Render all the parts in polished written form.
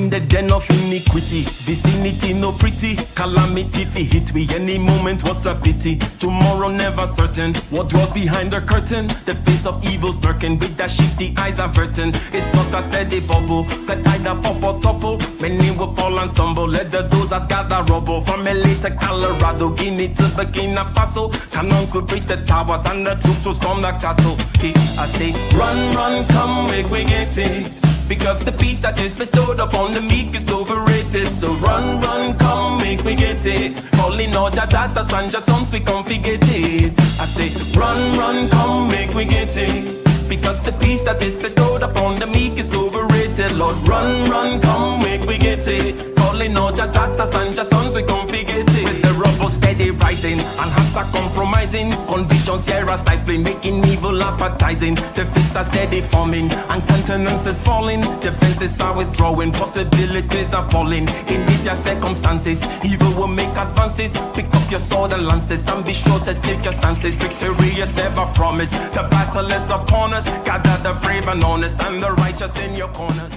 in the den of iniquity. Vicinity no pretty, calamity fi hit we any moment. What's a pity? Tomorrow never certain. What dwells behind the curtain? The face of evil lurking with that shifty eyes averting. It's not a steady bubble that either pop or topple. Many will fall and stumble. Let the dozers gather rubble. From LA to Colorado, Guinea to Burkina Faso. Cannons could breach the towers and the troops will storm the castle. I say, run, run, come, make we get it. Because the peace that is bestowed upon the meek is overrated. So run, run, come, make we get it. Calling all your daughters and your sons, we come forget it. I say, run, run, come, make we get it. Because the peace that is bestowed upon the meek is overrated. Lord, run, run, come, make we get it. Calling all your daughters and your sons, we come forget it. With the rubble steady rising, and hearts are compromising. Convictions here are stifling, making evil appetizing. The fists are steady forming, and countenance is falling. Defenses are withdrawing, possibilities are falling. In these your circumstances, evil will make advances. Pick up your sword and lances, and be sure to take your stances. Victory is never promised, the battle is upon us. Gather the brave and honest, and the righteous in your corners.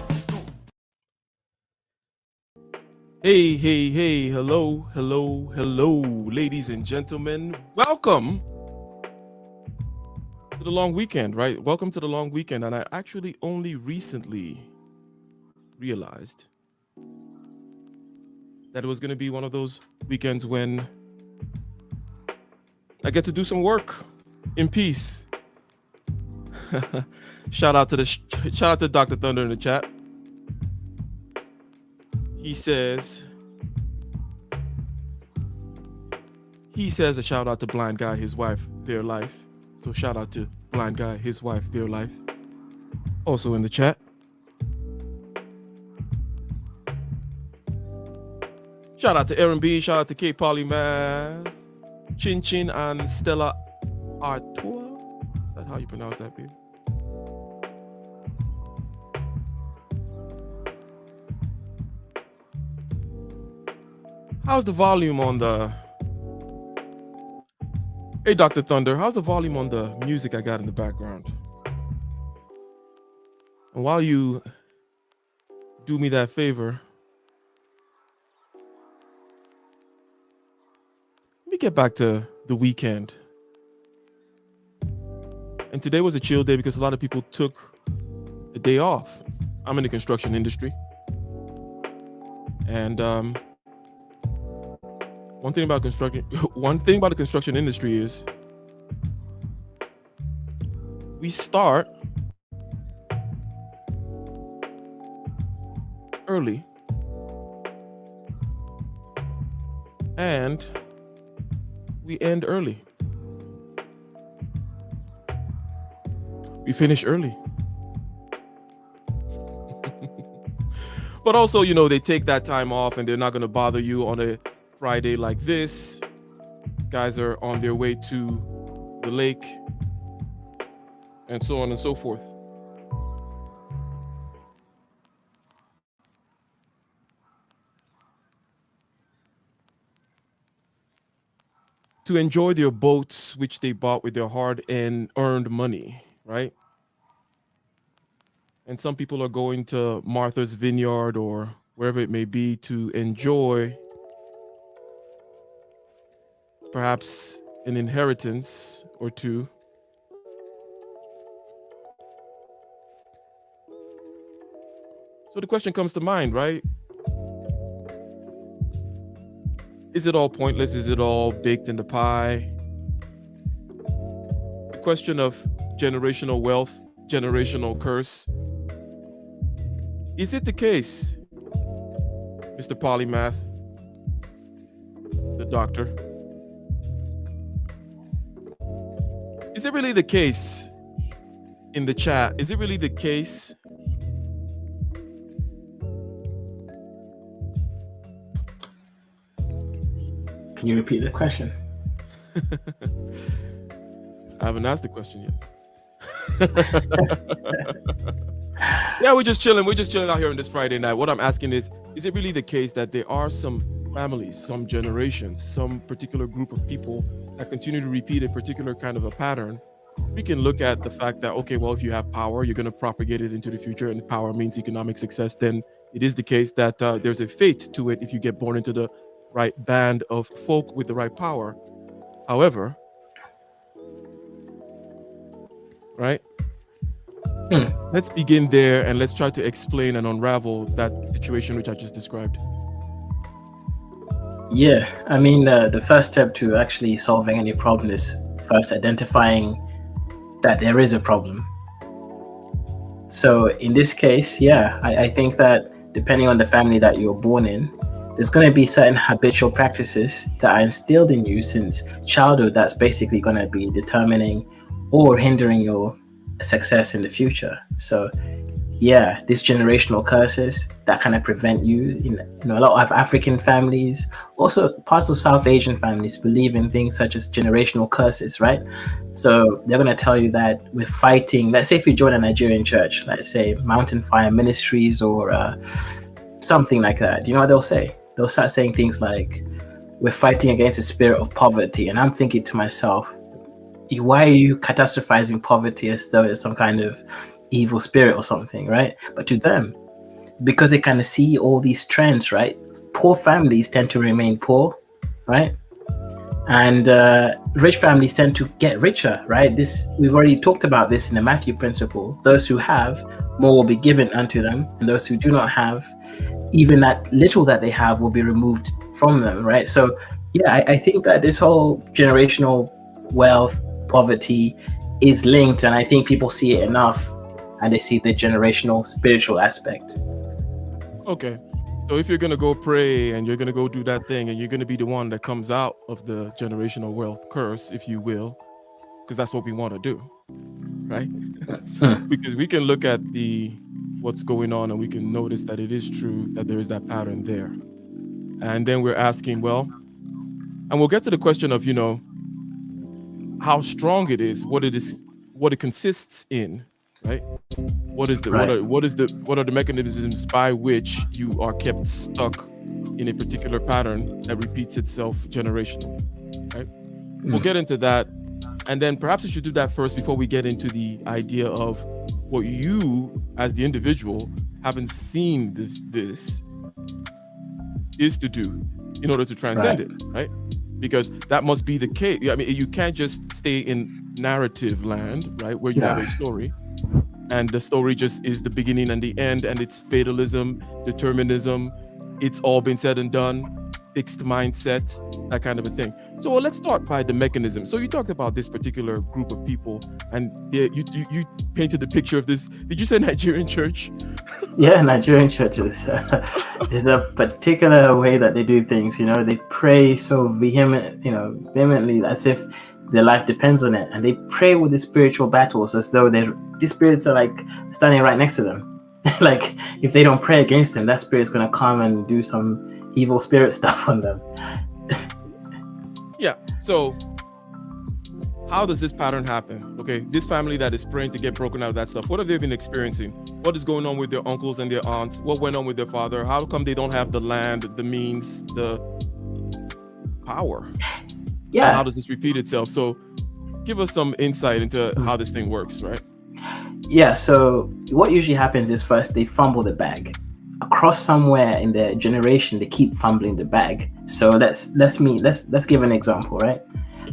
Hey, hey, hey, hello, hello, hello, ladies and gentlemen. Welcome to the long weekend, right? Welcome to the long weekend. And I actually only recently realized that it was going to be one of those weekends when I get to do some work in peace. Shout out to Dr. Thunder in the chat. He says a shout out to Blind Guy, his wife, their life. So shout out to Blind Guy, his wife, their life. Also in the chat. Shout out to Aaron B. Shout out to K Polymath, Chin Chin, and Stella Artois. Is that how you pronounce that, babe? How's the volume on the... Hey, Dr. Thunder, how's the volume on the music I got in the background? And while you do me that favor, let me get back to the weekend. And today was a chill day because a lot of people took a day off. I'm in the construction industry. And one thing about the construction industry is we start early and we end early. We finish early. But also, you know, they take that time off and they're not going to bother you on a Friday like this. Guys are on their way to the lake and so on and so forth. To enjoy their boats, which they bought with their hard and earned money, right? And some people are going to Martha's Vineyard or wherever it may be to enjoy perhaps an inheritance or two. So the question comes to mind, right? Is it all pointless? Is it all baked in the pie? The question of generational wealth, generational curse. Is it the case, Mr. Polymath, the doctor? Is it really the case in the chat? Is it really the case? Can you repeat the question? I haven't asked the question yet. Yeah, we're just chilling. We're just chilling out here on this Friday night. What I'm asking is it really the case that there are some families, some generations, some particular group of people that continue to repeat a particular kind of a pattern? We can look at the fact that, okay, well, if you have power, you're going to propagate it into the future. And if power means economic success, then it is the case that there's a fate to it if you get born into the right band of folk with the right power. However, right? Let's begin there and let's try to explain and unravel that situation which I just described. Yeah, I mean, the first step to actually solving any problem is first identifying that there is a problem. So in this case, yeah, I think that depending on the family that you're born in, there's going to be certain habitual practices that are instilled in you since childhood that's basically going to be determining or hindering your success in the future. So yeah, these generational curses that kind of prevent you. A lot of African families, also parts of South Asian families, believe in things such as generational curses, right? So they're going to tell you that we're fighting. Let's say if you join a Nigerian church, let's say Mountain Fire Ministries or something like that. Do you know what they'll say? They'll start saying things like, "We're fighting against the spirit of poverty," and I'm thinking to myself, why are you catastrophizing poverty as though it's some kind of evil spirit or something, right? But to them, because they kind of see all these trends, right? Poor families tend to remain poor, right? And rich families tend to get richer, right? We've already talked about this in the Matthew principle. Those who have, more will be given unto them, and those who do not have, even that little that they have will be removed from them, right? So yeah, I think that this whole generational wealth, poverty is linked, and I think people see it enough and they see the generational spiritual aspect. Okay. So if you're going to go pray and you're going to go do that thing and you're going to be the one that comes out of the generational wealth curse, if you will, because that's what we want to do, right? Because we can look at what's going on and we can notice that it is true that there is that pattern there. And then we're asking, well, and we'll get to the question of, how strong it is, what it consists in, right? What are the mechanisms by which you are kept stuck in a particular pattern that repeats itself generationally, right? We'll get into that, and then perhaps we should do that first before we get into the idea of what you as the individual, having seen this is to do in order to transcend it, right? Because that must be the case. I mean, you can't just stay in narrative land, right, where you have a story and the story just is the beginning and the end, and it's fatalism, determinism, it's all been said and done, fixed mindset, that kind of a thing. So let's start by the mechanism. So you talked about this particular group of people, and you painted the picture of this. Did you say Nigerian church? Yeah, Nigerian churches. There's a particular way that they do things. They pray so vehemently, as if their life depends on it, and they pray with the spiritual battles as though these spirits are like standing right next to them. Like if they don't pray against them, that spirit's gonna come and do some evil spirit stuff on them. Yeah. So how does this pattern happen? Okay, this family that is praying to get broken out of that stuff, what have they been experiencing? What is going on with their uncles and their aunts? What went on with their father? How come they don't have the land, the means, the power? Yeah. And how does this repeat itself? So give us some insight into how this thing works, right? Yeah, so what usually happens is first they fumble the bag. Across somewhere in their generation, they keep fumbling the bag. So let's give an example, right?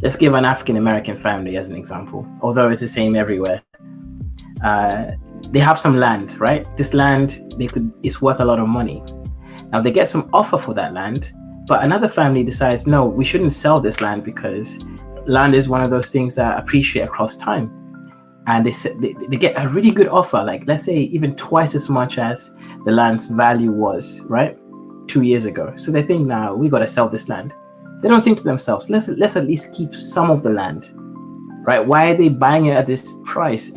Let's give an African American family as an example, although it's the same everywhere. They have some land, right? This land it's worth a lot of money. Now they get some offer for that land, but another family decides, no, we shouldn't sell this land because land is one of those things that appreciate across time. And they get a really good offer, like let's say even twice as much as the land's value was, right, 2 years ago. So they think, now we got to sell this land. They don't think to themselves, let's at least keep some of the land, right? Why are they buying it at this price?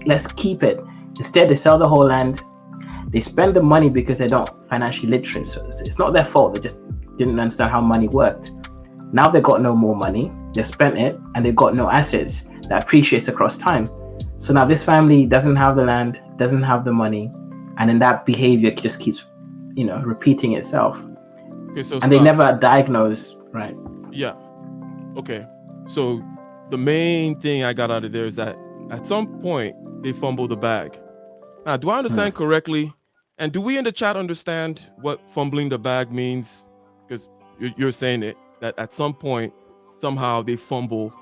Let's keep it. Instead, they sell the whole land. They spend the money because they don't financially literate. So it's not their fault. They just didn't understand how money worked. Now they've got no more money. They've spent it, and they've got no assets that appreciates across time. So now this family doesn't have the land, doesn't have the money, and then that behavior just keeps, repeating itself. Okay, so and they never diagnose, right? Yeah. Okay. So the main thing I got out of there is that at some point they fumble the bag. Now, do I understand correctly And do we in the chat understand what fumbling the bag means? Because you're saying it, that at some point, somehow they fumble,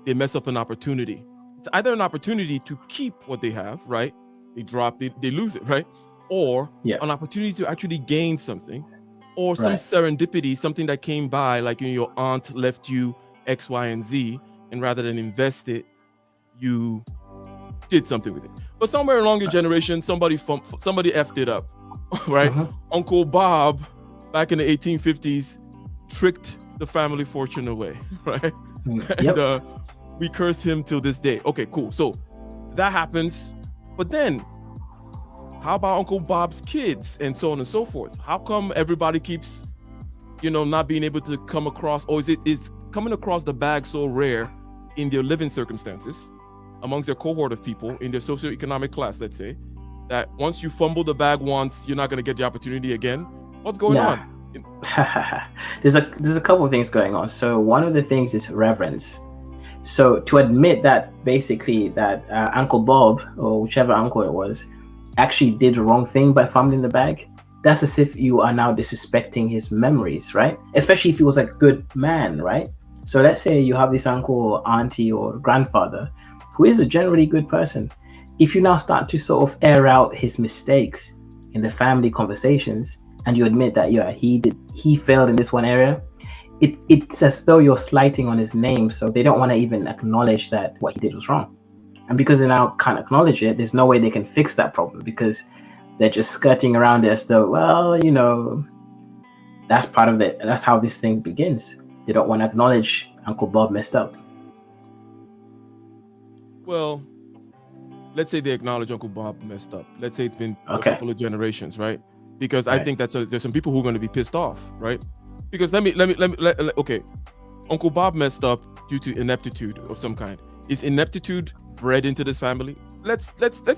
they mess up an opportunity. It's either an opportunity to keep what they have, right? They drop, they lose it, right? Or an opportunity to actually gain something, or some serendipity, something that came by, like your aunt left you X, Y, and Z, and rather than invest it, you did something with it. But somewhere along your generation, somebody effed it up, right? Uncle Bob, back in the 1850s, tricked the family fortune away, right? And we curse him till this day. Okay, cool. So that happens. But then, how about Uncle Bob's kids and so on and so forth? How come everybody keeps, not being able to come across, or is coming across the bag so rare in their living circumstances, amongst their cohort of people in their socioeconomic class, let's say, that once you fumble the bag once, you're not going to get the opportunity again? What's going on? There's a couple of things going on. So one of the things is reverence. So to admit that basically that Uncle Bob, or whichever uncle it was, actually did the wrong thing by fumbling the bag, that's as if you are now disrespecting his memories, right? Especially if he was a good man, right? So let's say you have this uncle or auntie or grandfather who is a generally good person. If you now start to sort of air out his mistakes in the family conversations, and you admit that he failed in this one area, it's as though you're slighting on his name. So they don't want to even acknowledge that what he did was wrong. And because they now can't acknowledge it, there's no way they can fix that problem, because they're just skirting around it as though, well, that's how this thing begins. They don't want to acknowledge Uncle Bob messed up. Well, let's say they acknowledge Uncle Bob messed up. Let's say it's been a couple of generations, right? Because I think there's some people who are going to be pissed off, right? Because okay, Uncle Bob messed up due to ineptitude of some kind. Is ineptitude bred into this family? Let's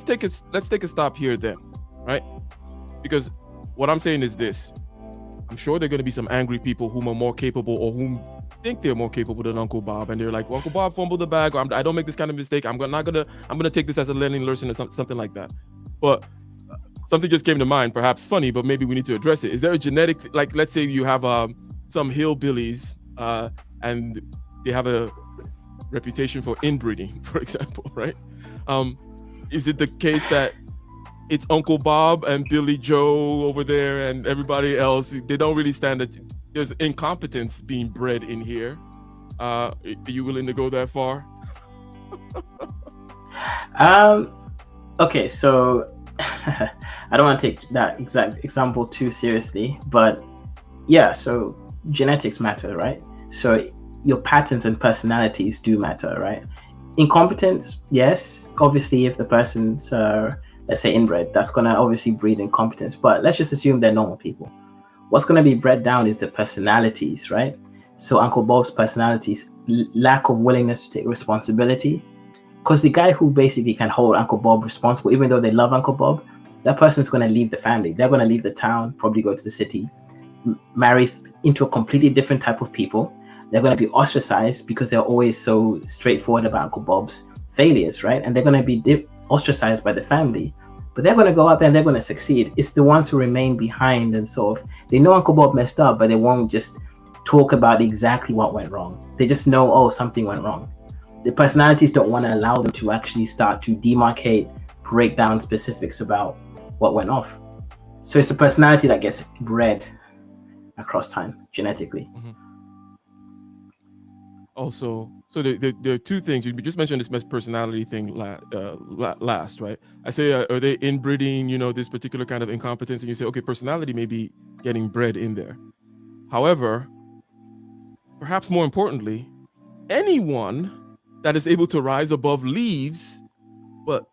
take a stop here then, right? Because what I'm saying is this: I'm sure there are going to be some angry people whom are more capable, or whom think they're more capable than Uncle Bob, and they're like, well, Uncle Bob fumbled the bag, or I don't make this kind of mistake. I'm gonna take this as a learning lesson or something like that. But something just came to mind, perhaps funny, but maybe we need to address it. Is there a genetic, like, let's say you have some hillbillies and they have a reputation for inbreeding, for example, right? Is it the case that it's Uncle Bob and Billy Joe over there and everybody else, they don't really stand that there's incompetence being bred in here? Are you willing to go that far? Okay, so I don't want to take that exact example too seriously, but yeah, so genetics matter, right? So your patterns and personalities do matter, right? Incompetence, yes, obviously if the person's let's say inbred, that's going to obviously breed incompetence, but let's just assume they're normal people. What's going to be bred down is the personalities, right? So Uncle Bob's personalities, lack of willingness to take responsibility, because the guy who basically can hold Uncle Bob responsible, even though they love Uncle Bob, that person's going to leave the family. They're going to leave the town, probably go to the city, marry into a completely different type of people. They're going to be ostracized because they're always so straightforward about Uncle Bob's failures, right? And they're going to be ostracized by the family. But they're going to go out there and they're going to succeed. It's the ones who remain behind and sort of, they know Uncle Bob messed up, but they won't just talk about exactly what went wrong. They just know, oh, something went wrong. The personalities don't want to allow them to actually start to demarcate, break down specifics about what went off. So it's a personality that gets bred across time, genetically. Mm-hmm. Also, so there are two things. You just mentioned this personality thing last, right? I say, are they inbreeding, this particular kind of incompetence? And you say, okay, personality may be getting bred in there. However, perhaps more importantly, anyone that is able to rise above leaves, but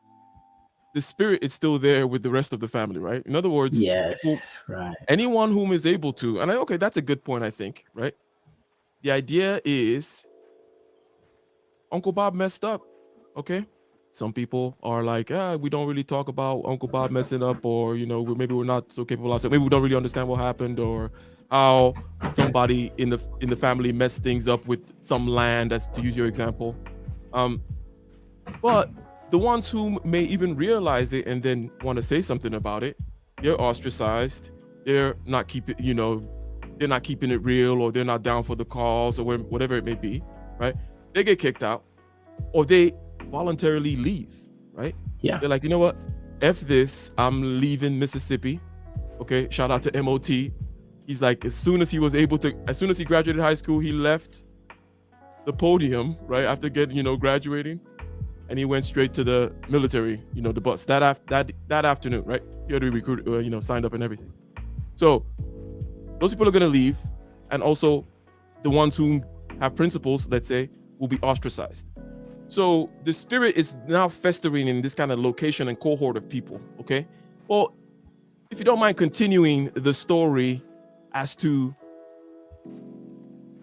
the spirit is still there with the rest of the family, right? In other words, yes, right. Anyone whom is able to, and okay, that's a good point, I think, right? The idea is Uncle Bob messed up, okay? Some people are like, we don't really talk about Uncle Bob messing up, or, maybe we're not so capable of, maybe we don't really understand what happened, or how somebody in the family messed things up with some land, as to use your example. But the ones who may even realize it and then want to say something about it they're ostracized. They're not keeping it real, or they're not down for the cause, or whatever it may be, right? They get kicked out, or they voluntarily leave, right? Yeah. They're like, you know what? F this, I'm leaving Mississippi. Okay, shout out to MOT. He's like, as soon as he graduated high school, he left the podium, right, after graduating, and he went straight to the military, the bus that afternoon, right? He had to be recruited, signed up and everything. So those people are going to leave, and also the ones who have principles, let's say, will be ostracized. So the spirit is now festering in this kind of location and cohort of people, okay? Well, if you don't mind continuing the story as to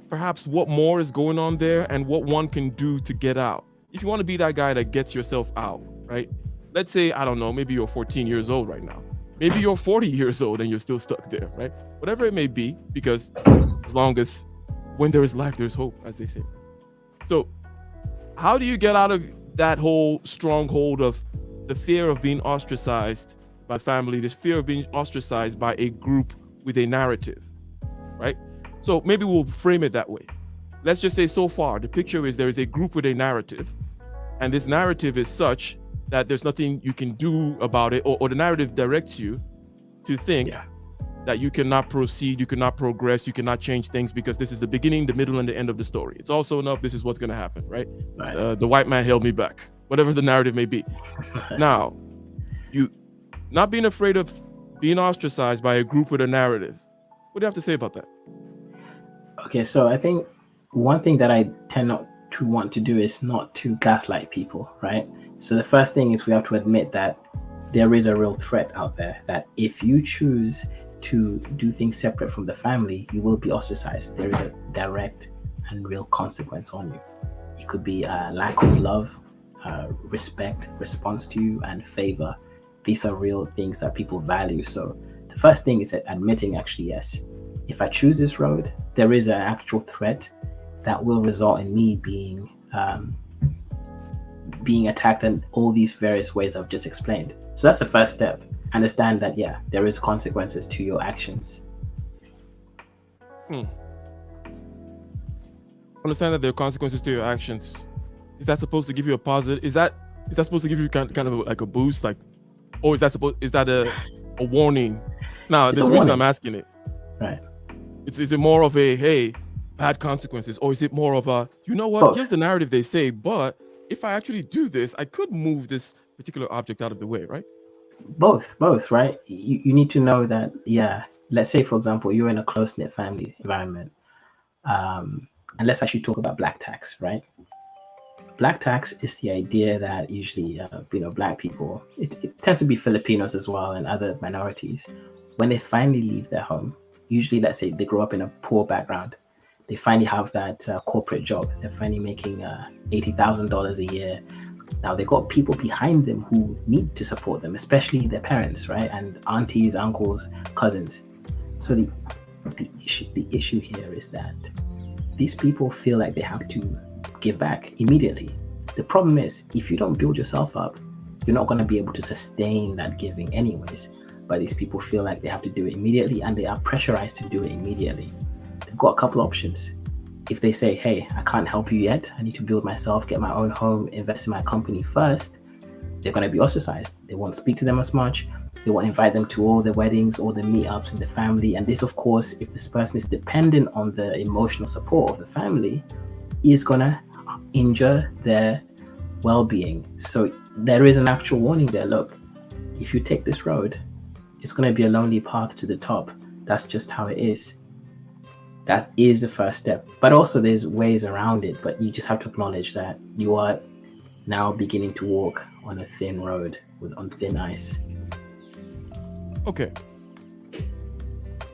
perhaps what more is going on there and what one can do to get out. If you want to be that guy that gets yourself out, right? Let's say, I don't know, maybe you're 14 years old right now. Maybe you're 40 years old and you're still stuck there, right? Whatever it may be, because as long as when there is life, there's hope, as they say. So how do you get out of that whole stronghold of the fear of being ostracized by family, this fear of being ostracized by a group with a narrative, right? So maybe we'll frame it that way. Let's just say so far, the picture is there is a group with a narrative, and this narrative is such that there's nothing you can do about it, or the narrative directs you to think that you cannot proceed, you cannot progress, you cannot change things because this is the beginning, the middle, and the end of the story. It's also enough, this is what's going to happen, right? The white man held me back, whatever the narrative may be. Now, you not being afraid of being ostracized by a group with a narrative. What do you have to say about that? Okay, so I think one thing that I tend not to want to do is not to gaslight people, right? So the first thing is we have to admit that there is a real threat out there, that if you choose to do things separate from the family, you will be ostracized. There is a direct and real consequence on you. It could be a lack of love, respect, response to you, and favor. These are real things that people value. So the first thing is admitting, actually, yes, if I choose this road, there is an actual threat that will result in me being attacked in all these various ways I've just explained. So that's the first step. Understand that, there is consequences to your actions. Understand that there are consequences to your actions. Is that supposed to give you a positive? Is that supposed to give you kind of like a boost, like, or is that a warning? Now, there's a reason I'm asking it. Right. Is it more of a, hey, bad consequences, or is it more of a, you know what? Both. Here's the narrative they say, but if I actually do this, I could move this particular object out of the way, right? Both, right? You need to know that, let's say, for example, you're in a close-knit family environment. And let's actually talk about black tax, right? Black tax is the idea that usually, black people, it tends to be Filipinos as well and other minorities, when they finally leave their home, usually, let's say they grow up in a poor background, they finally have that corporate job, they're finally making $80,000 a year. Now they got people behind them who need to support them, especially their parents, right? And aunties, uncles, cousins. So the issue here is that these people feel like they have to give back immediately. The problem is, if you don't build yourself up, you're not going to be able to sustain that giving anyways. But these people feel like they have to do it immediately, and they are pressurized to do it immediately. They've got a couple options. If they say, hey, I can't help you yet, I need to build myself, get my own home, invest in my company first, they're going to be ostracized. They won't speak to them as much. They won't invite them to all the weddings, all the meetups in the family. And this, of course, if this person is dependent on the emotional support of the family, is going to injure their well-being. So there is an actual warning there. Look, if you take this road, it's going to be a lonely path to the top. That's just how it is. That is the first step. But also there's ways around it, but you just have to acknowledge that you are now beginning to walk on a thin road on thin ice. Okay.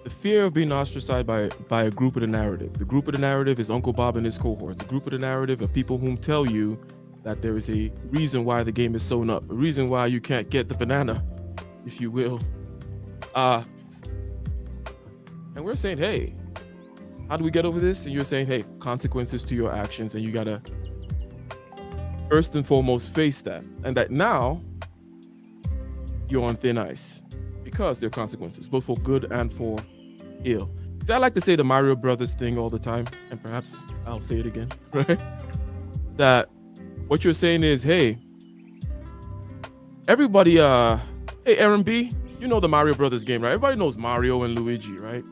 The fear of being ostracized by a group of the narrative. The group of the narrative is Uncle Bob and his cohort. The group of the narrative are people whom tell you that there is a reason why the game is sewn up, a reason why you can't get the banana, if you will. And we're saying, hey, how do we get over this? And you're saying, hey, consequences to your actions, and you gotta first and foremost face that. And that now you're on thin ice because there are consequences, both for good and for ill. See, I like to say the Mario Brothers thing all the time, and perhaps I'll say it again, right? That what you're saying is, hey, everybody, hey, Aaron B, you know the Mario Brothers game, right? Everybody knows Mario and Luigi, right?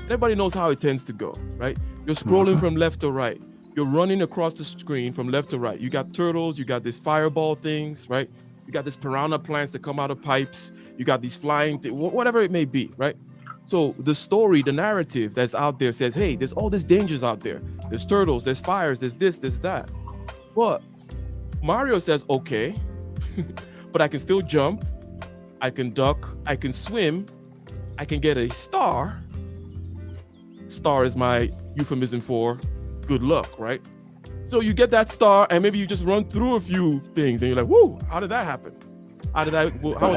Everybody knows how it tends to go, right? You're scrolling from left to right. You're running across the screen from left to right. You got turtles, you got these fireball things, right? You got these piranha plants that come out of pipes. You got these flying things, whatever it may be, right? So the story, the narrative that's out there says, hey, there's all these dangers out there. There's turtles, there's fires, there's this, there's that. But Mario says, okay, but I can still jump. I can duck. I can swim. I can get a star. Star is my euphemism for good luck, right? So you get that star, and maybe you just run through a few things, and you're like, "Whoa, how did that happen? How was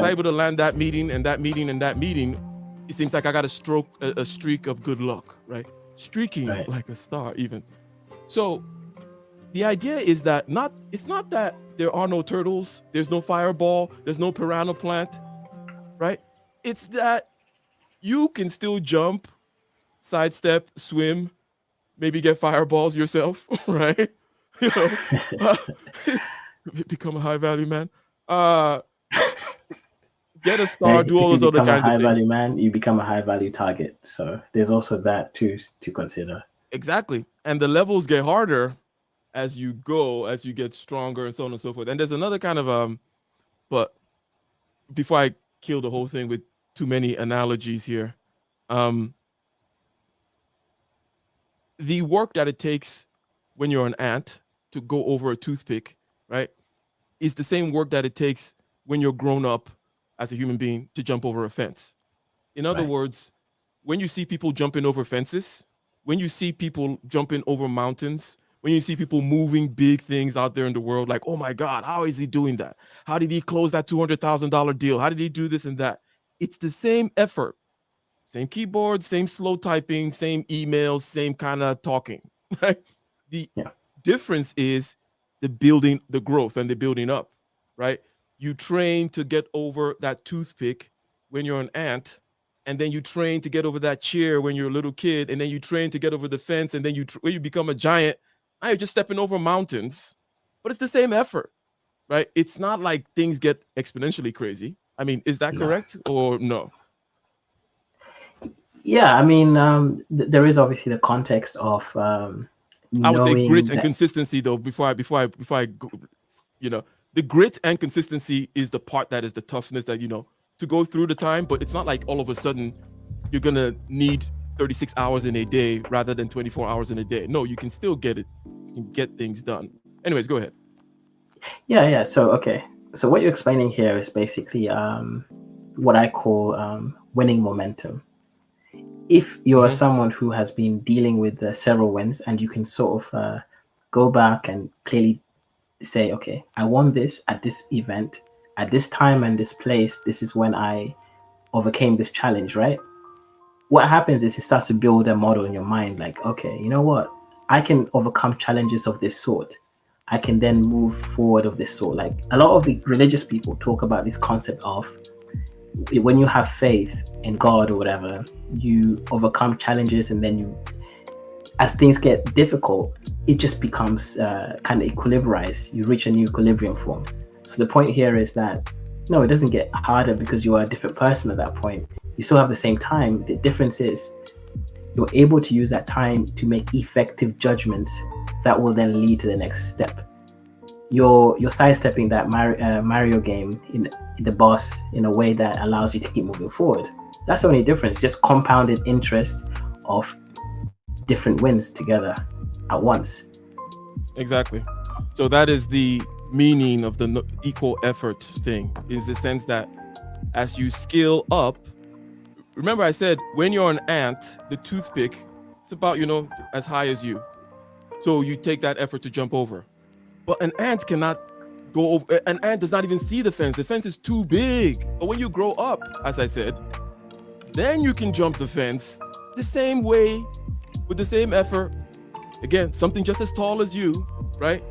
I able to land that meeting and that meeting and that meeting? It seems like I got a streak of good luck, right? Streaking like a star, even." So the idea is that it's not that there are no turtles, there's no fireball, there's no piranha plant, right? It's that you can still jump, sidestep, swim, maybe get fireballs yourself, right? You know, become a high value man. Get a star, do all those other kinds of things. High value man, you become a high value target. So there's also that too to consider. Exactly, and the levels get harder as you go, as you get stronger, and so on and so forth. And there's another kind of but before I kill the whole thing with too many analogies here, the work that it takes when you're an ant to go over a toothpick, right, is the same work that it takes when you're grown up as a human being to jump over a fence. In other words, when you see people jumping over fences, when you see people jumping over mountains, when you see people moving big things out there in the world, like, oh my God, how is he doing that? How did he close that $200,000 deal? How did he do this and that? It's the same effort, same keyboard, same slow typing, same emails, same kind of talking, right? The difference is the building, the growth and the building up, right? You train to get over that toothpick when you're an ant, and then you train to get over that chair when you're a little kid, and then you train to get over the fence, and then when you become a giant, now you're just stepping over mountains, but it's the same effort, right? It's not like things get exponentially crazy. I mean, is that correct or no? Yeah, I mean, there is obviously the context of I would say grit and consistency, though. Before I go, you know, the grit and consistency is the part that is the toughness that, you know, to go through the time. But it's not like all of a sudden you're gonna need 36 hours in a day rather than 24 hours in a day. No, you can still get it. You can get things done. Anyways, go ahead. Yeah. So what you're explaining here is basically what I call winning momentum. If you're someone who has been dealing with several wins, and you can sort of go back and clearly say, okay, I won this at this event, at this time and this place, this is when I overcame this challenge, right? What happens is it starts to build a model in your mind, like, okay, you know what? I can overcome challenges of this sort. I can then move forward of this sort. Like a lot of the religious people talk about this concept of when you have faith in God or whatever, you overcome challenges, and then you, as things get difficult, it just becomes kind of equilibrized. You reach a new equilibrium form. So the point here is that no, it doesn't get harder because you are a different person at that point. You still have the same time. The difference is you're able to use that time to make effective judgments that will then lead to the next step. You're sidestepping that Mario game in the boss in a way that allows you to keep moving forward. That's the only difference, just compounded interest of different wins together at once. Exactly. So that is the meaning of the equal effort thing, is the sense that as you scale up, remember I said when you're an ant, the toothpick, it's about, you know, as high as you. So you take that effort to jump over. But an ant cannot go over. An ant does not even see the fence. The fence is too big. But when you grow up, as I said, then you can jump the fence the same way with the same effort. Again, something just as tall as you, right?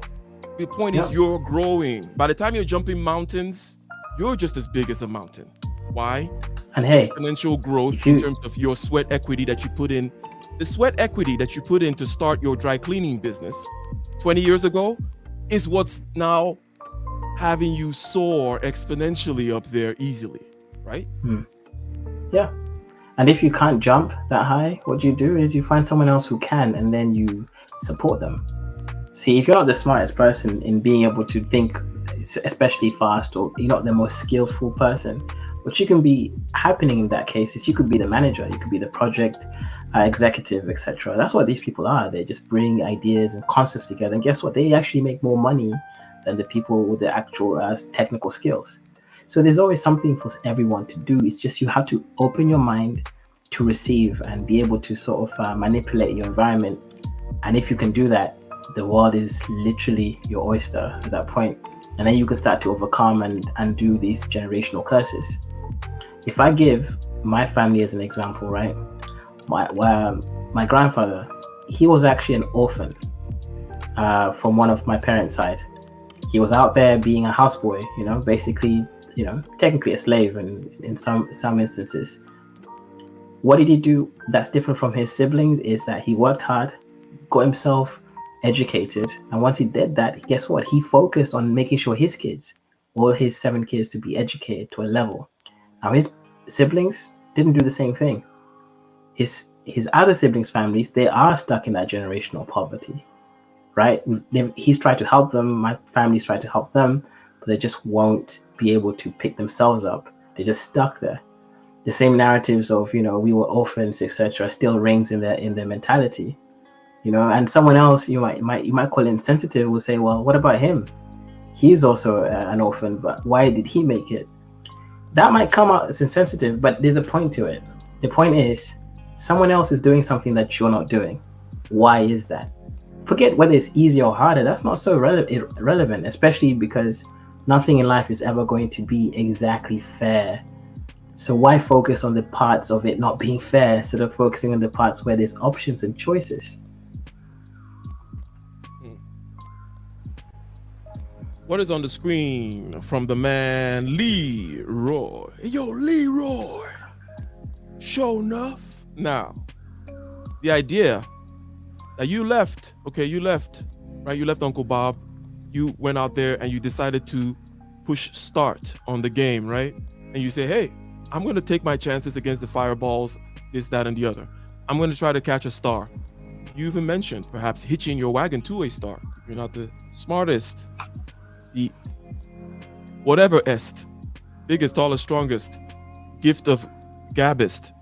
The point is you're growing. By the time you're jumping mountains, you're just as big as a mountain. Why? And hey, exponential growth if in you terms of your sweat equity that you put in. The sweat equity that you put in to start your dry cleaning business 20 years ago is what's now having you soar exponentially up there easily, right? yeah. And if you can't jump that high, what you do is you find someone else who can, and then you support them. See, if you're not the smartest person in being able to think, especially fast, or you're not the most skillful person, what you can be happening in that case is you could be the manager, you could be the project executive, etc. That's what these people are. They just bring ideas and concepts together, and guess what? They actually make more money than the people with the actual technical skills. So there's always something for everyone to do. It's just you have to open your mind to receive and be able to sort of manipulate your environment. And if you can do that, the world is literally your oyster at that point. And then you can start to overcome and undo these generational curses. If I give my family as an example, right? My grandfather, he was actually an orphan from one of my parents' side. He was out there being a houseboy, basically, technically a slave in some instances. What did he do that's different from his siblings is that he worked hard, got himself educated, and once he did that, guess what? He focused on making sure his kids, all his 7 kids, to be educated to a level. Now his siblings didn't do the same thing. His other siblings' families, they are stuck in that generational poverty, right? He's tried to help them, my family's tried to help them, but they just won't be able to pick themselves up. They're just stuck there. The same narratives of, we were orphans, etc., still rings in their mentality. And someone else you might call insensitive will say, well, what about him? He's also an orphan, but why did he make it? That might come out as insensitive, but there's a point to it. The point is, someone else is doing something that you're not doing. Why is that? Forget whether it's easy or harder. That's not so irrelevant, especially because nothing in life is ever going to be exactly fair. So why focus on the parts of it not being fair instead of focusing on the parts where there's options and choices? What is on the screen from the man Leroy? Hey, yo, Leroy. Show enough. Now, the idea that you left, right? You left Uncle Bob. You went out there and you decided to push start on the game, right? And you say, hey, I'm going to take my chances against the fireballs, this, that, and the other. I'm going to try to catch a star. You even mentioned perhaps hitching your wagon to a star. If you're not the smartest, the whatever est, biggest, tallest, strongest, gift of gabbest,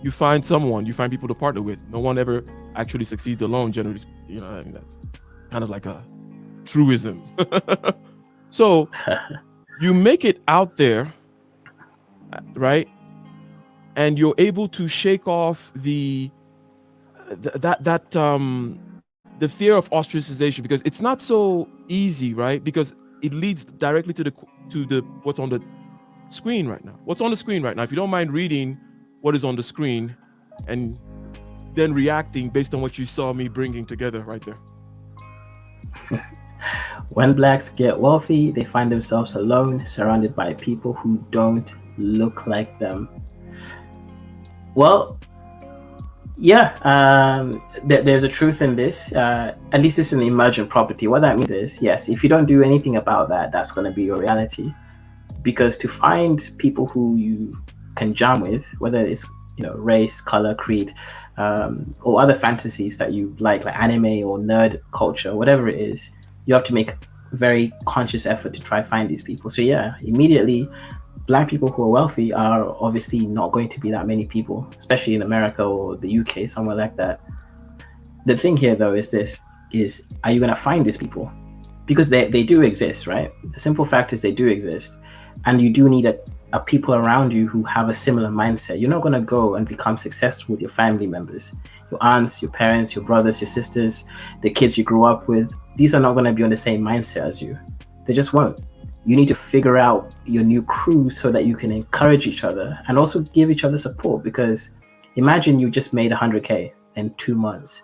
you find people to partner with. No one ever actually succeeds alone, generally. I mean, that's kind of like a truism. So you make it out there, right? And you're able to shake off the fear of ostracization, because it's not so easy, right? Because it leads directly to the what's on the screen right now. What's on the screen right now? If you don't mind reading what is on the screen and then reacting based on what you saw me bringing together right there. When blacks get wealthy, they find themselves alone, surrounded by people who don't look like them. Well, yeah, there's a truth in this. At least it's an emergent property. What that means is, yes, if you don't do anything about that, that's going to be your reality. Because to find people who you can jam with, whether it's race, color, creed, or other fantasies that you like anime or nerd culture, whatever it is, you have to make a very conscious effort to try find these people. So yeah, immediately, Black people who are wealthy are obviously not going to be that many people, especially in America or the UK, somewhere like that. The thing here, though, is are you going to find these people? Because they do exist, right? The simple fact is they do exist. And you do need a people around you who have a similar mindset. You're not going to go and become successful with your family members, your aunts, your parents, your brothers, your sisters, the kids you grew up with. These are not going to be on the same mindset as you. They just won't. You need to figure out your new crew so that you can encourage each other and also give each other support. Because imagine you just made 100K in 2 months,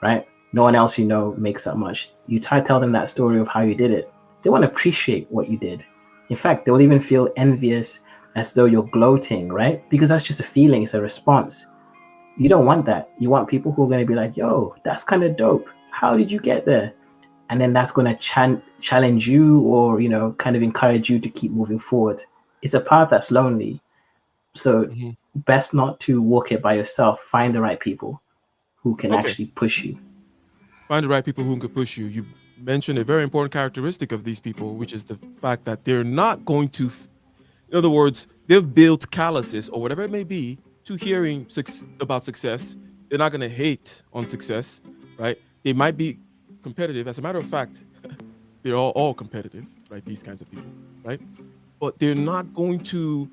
right? No one else makes that much. You try to tell them that story of how you did it. They won't appreciate what you did. In fact, they will even feel envious as though you're gloating, right? Because that's just a feeling, it's a response. You don't want that. You want people who are going to be like, yo, that's kind of dope. How did you get there? And then that's going to challenge you, or, kind of encourage you to keep moving forward. It's a path that's lonely. So best not to walk it by yourself. Find the right people who can actually push you. Find the right people who can push you. You mentioned a very important characteristic of these people, which is the fact that they're not going to, in other words, they've built calluses or whatever it may be to hearing about success. They're not going to hate on success, right? They might be competitive. As a matter of fact, they're all competitive, right? These kinds of people, right? But they're not going to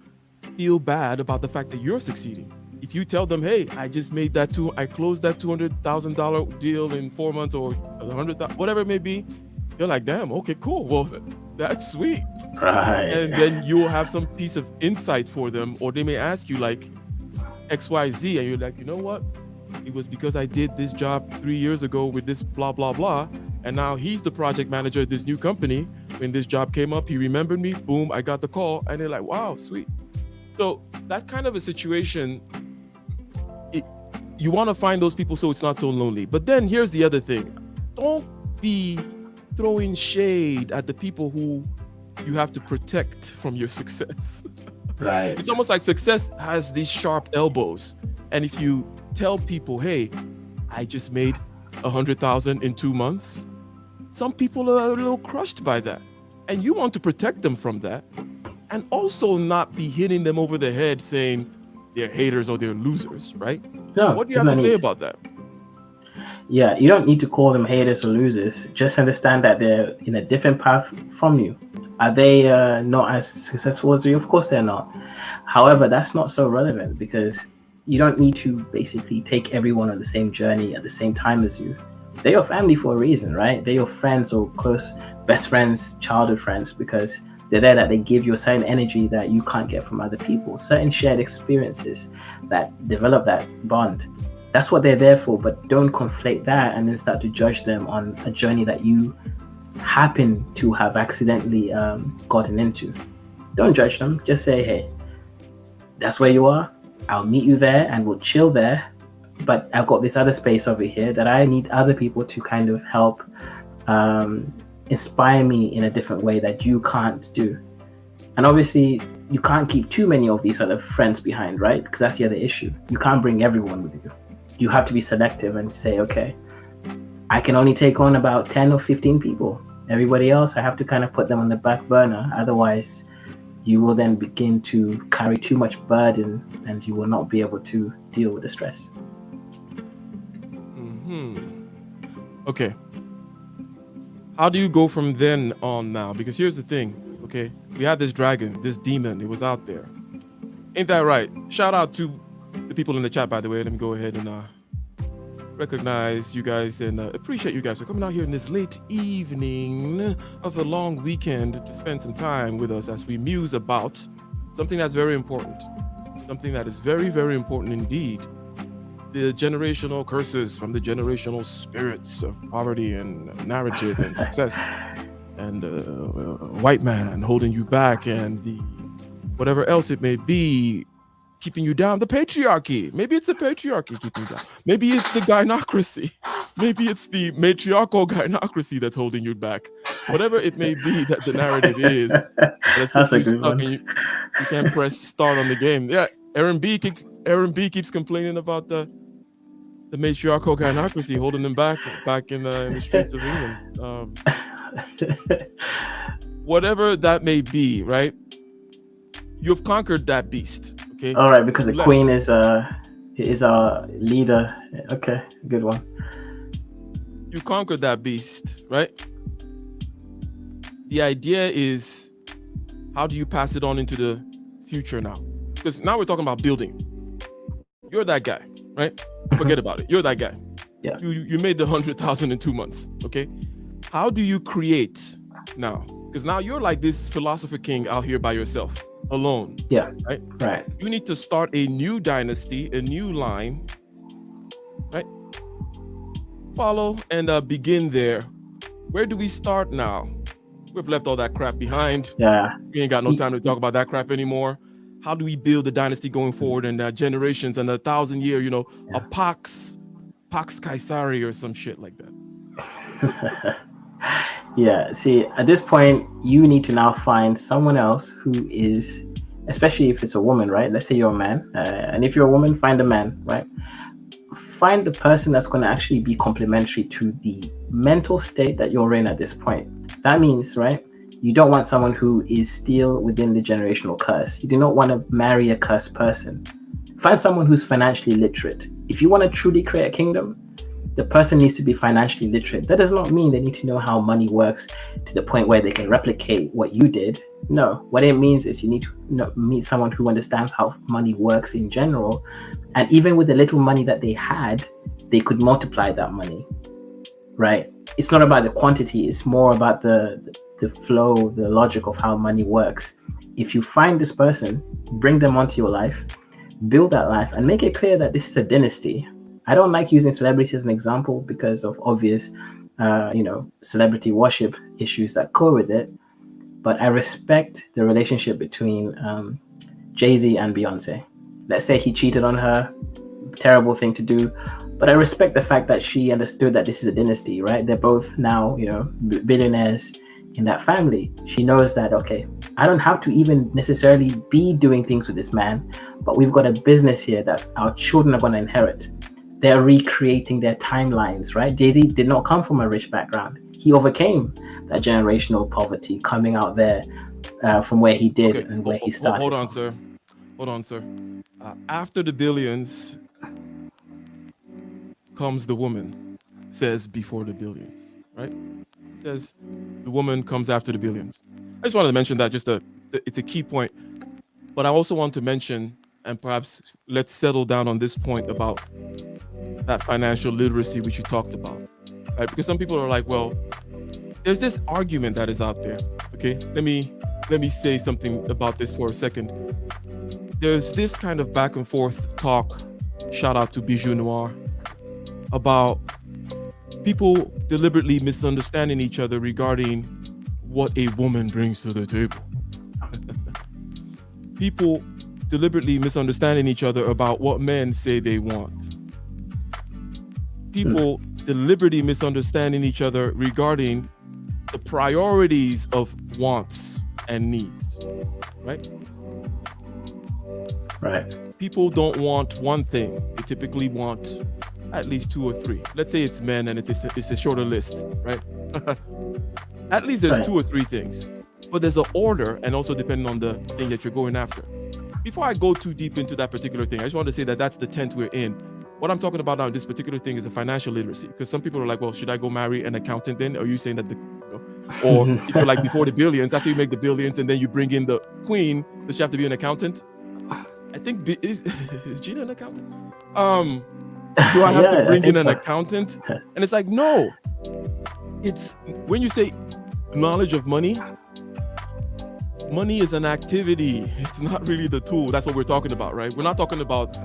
feel bad about the fact that you're succeeding. If you tell them, hey, I just made I closed that $200,000 deal in 4 months, or 100,000, whatever it may be, you're like, damn, okay, cool. Well, that's sweet. Right. And then you'll have some piece of insight for them, or they may ask you like XYZ, and you're like, you know what? It was because I did this job 3 years ago with this blah, blah, blah. And now he's the project manager at this new company. When this job came up, he remembered me. Boom, I got the call. And they're like, wow, sweet. So that kind of a situation, you want to find those people so it's not so lonely. But then here's the other thing. Don't be throwing shade at the people who you have to protect from your success. Right. It's almost like success has these sharp elbows. And if you tell people, hey, I just made 100,000 in 2 months, some people are a little crushed by that. And you want to protect them from that, and also not be hitting them over the head saying they're haters or they're losers, right? No, what do you have to say about that? Yeah, you don't need to call them haters or losers. Just understand that they're in a different path from you. Are they not as successful as you? Of course they're not. However, that's not so relevant, because you don't need to basically take everyone on the same journey at the same time as you. They're your family for a reason, right? They're your friends or close best friends, childhood friends, because they're there, that they give you a certain energy that you can't get from other people, certain shared experiences that develop that bond. That's what they're there for. But don't conflate that and then start to judge them on a journey that you happen to have accidentally gotten into. Don't judge them. Just say, hey, that's where you are. I'll meet you there and we'll chill there. But I've got this other space over here that I need other people to kind of help inspire me in a different way that you can't do. And obviously, you can't keep too many of these other friends behind, right? Because that's the other issue. You can't bring everyone with you. You have to be selective and say, okay, I can only take on about 10 or 15 people. Everybody else, I have to kind of put them on the back burner. Otherwise, you will then begin to carry too much burden and you will not be able to deal with the stress. Okay. How do you go from then on now? Because here's the thing, okay? We had this dragon, this demon, it was out there. Ain't that right? Shout out to the people in the chat, by the way. Let me go ahead and recognize you guys and appreciate you guys for coming out here in this late evening of a long weekend to spend some time with us as we muse about something that's very important. Something that is very, very important indeed. The generational curses from the generational spirits of poverty and narrative and success, and white man holding you back, and the whatever else it may be keeping you down. The patriarchy. Maybe it's the patriarchy keeping you down. Maybe it's the gynocracy. Maybe it's the matriarchal gynocracy that's holding you back. Whatever it may be that the narrative is, that's a good one. And you can't press start on the game. Yeah, Aaron B keeps complaining about the matriarchal gynocracy holding them back in the streets of England. Whatever that may be, right? You've conquered that beast. Okay. All right, because the queen is our leader. Okay, good one. You conquered that beast, right? The idea is, how do you pass it on into the future now? Because now we're talking about building. You're that guy, right? Forget about it. You're that guy. Yeah. You made the 100,000 in 2 months. Okay. How do you create now? Because now you're like this philosopher king out here by yourself, alone. Yeah. Right. You need to start a new dynasty, a new line. Right. Follow and begin there. Where do we start now? We've left all that crap behind. Yeah. We ain't got no time to talk about that crap anymore. how do we build a dynasty going forward and generations and 1,000 year, a Pax Caesari or some shit like that. Yeah, see, at this point, you need to now find someone else who is, especially if it's a woman, right? Let's say you're a man, and if you're a woman, find a man, right? Find the person that's going to actually be complementary to the mental state that you're in at this point. That means, right, you don't want someone who is still within the generational curse. You do not want to marry a cursed person. Find someone who's financially literate. If you want to truly create a kingdom, the person needs to be financially literate. That does not mean they need to know how money works to the point where they can replicate what you did. No, what it means is you need to meet someone who understands how money works in general. And even with the little money that they had, they could multiply that money, right? It's not about the quantity. It's more about the flow, the logic of how money works. If you find this person, bring them onto your life, build that life, and make it clear that this is a dynasty. I don't like using celebrities as an example because of obvious, celebrity worship issues that go with it. But I respect the relationship between Jay-Z and Beyonce. Let's say he cheated on her, terrible thing to do. But I respect the fact that she understood that this is a dynasty, right? They're both now, billionaires in that family. She knows that, okay, I don't have to even necessarily be doing things with this man, but we've got a business here that's our children are going to inherit. They're recreating their timelines, right? Jay-Z did not come from a rich background. He overcame that generational poverty coming out there from where he did and where he started. Hold on, sir. After the billions comes the woman, says before the billions, right? Says the woman comes after the billions. I just wanted to mention that it's a key point. But I also want to mention, and perhaps let's settle down on this point about that financial literacy which you talked about, right? Because some people are like, well, there's this argument that is out there. Okay, let me say something about this for a second. There's this kind of back and forth talk, shout out to Bijou Noir, about people deliberately misunderstanding each other regarding what a woman brings to the table. People deliberately misunderstanding each other about what men say they want. People deliberately misunderstanding each other regarding the priorities of wants and needs, right? Right. People don't want one thing. They typically want at least two or three. Let's say it's men and it's a shorter list, right? At least there's two or three things. But there's an order, and also depending on the thing that you're going after. Before I go too deep into that particular thing, I just want to say that that's the tent we're in. What I'm talking about now, this particular thing is a financial literacy. Because some people are like, well, should I go marry an accountant then? Are you saying that or if you're like before the billions, after you make the billions and then you bring in the queen, does she have to be an accountant? I think, is Gina an accountant? Do I have to bring in an accountant? And it's like, no. It's when you say knowledge of money is an activity. It's not really the tool. That's what we're talking about, right? We're not talking about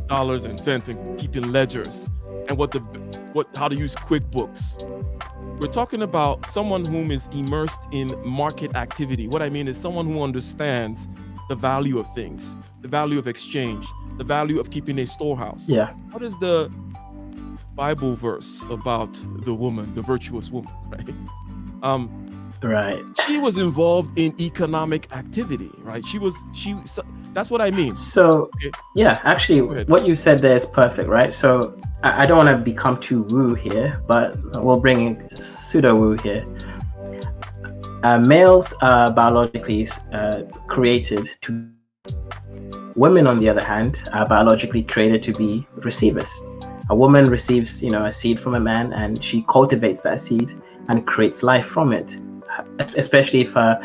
dollars and cents and keeping ledgers and how to use QuickBooks. We're talking about someone whom is immersed in market activity. What I mean is someone who understands the value of things, the value of exchange, the value of keeping a storehouse. Yeah. What is the Bible verse about the woman, the virtuous woman, right? Right. She was involved in economic activity, right? That's what I mean. So, yeah, actually, what you said there is perfect, right? So, I don't want to become too woo here, but we'll bring in pseudo woo here. Males are biologically created to. Women, on the other hand, are biologically created to be receivers. A woman receives, a seed from a man, and she cultivates that seed and creates life from it, especially if her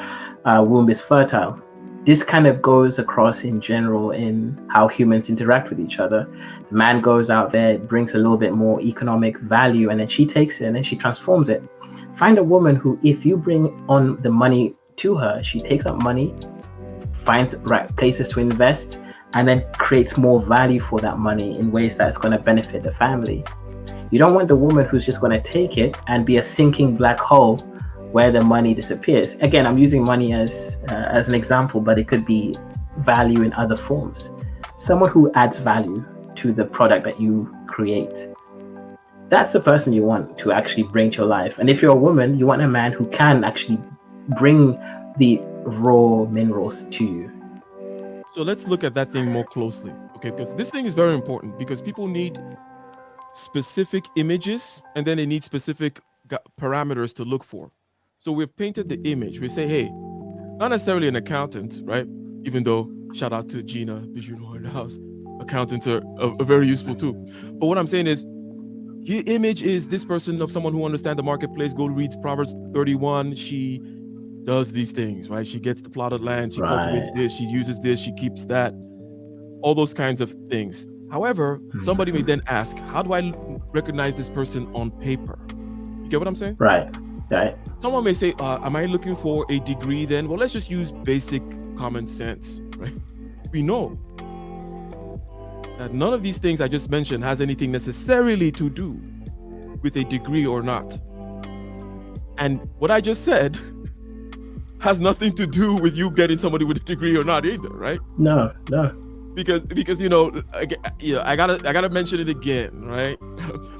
womb is fertile. This kind of goes across in general in how humans interact with each other. The man goes out there, brings a little bit more economic value, and then she takes it and then she transforms it. Find a woman who, if you bring on the money to her, she takes up money, finds right places to invest, and then creates more value for that money in ways that's going to benefit the family. You don't want the woman who's just going to take it and be a sinking black hole where the money disappears. Again, I'm using money as an example, but it could be value in other forms. Someone who adds value to the product that you create. That's the person you want to actually bring to your life. And if you're a woman, you want a man who can actually bring the raw minerals to you. So let's look at that thing more closely, okay? Because this thing is very important, because people need specific images and then they need specific parameters to look for. So we've painted the image. We say, hey, not necessarily an accountant, right? Even though, shout out to Gina, Bijou in the house, accountants are very useful too. But what I'm saying is, the image is this person of someone who understands the marketplace, go reads Proverbs 31. She does these things, right? She gets the plotted land, she cultivates this, she uses this, she keeps that, all those kinds of things. However, somebody may then ask, how do I recognize this person on paper? You get what I'm saying? Right. Someone may say, am I looking for a degree then? Well, let's just use basic common sense, right? We know that none of these things I just mentioned has anything necessarily to do with a degree or not. And what I just said has nothing to do with you getting somebody with a degree or not either, right? No. Because I gotta mention it again, right?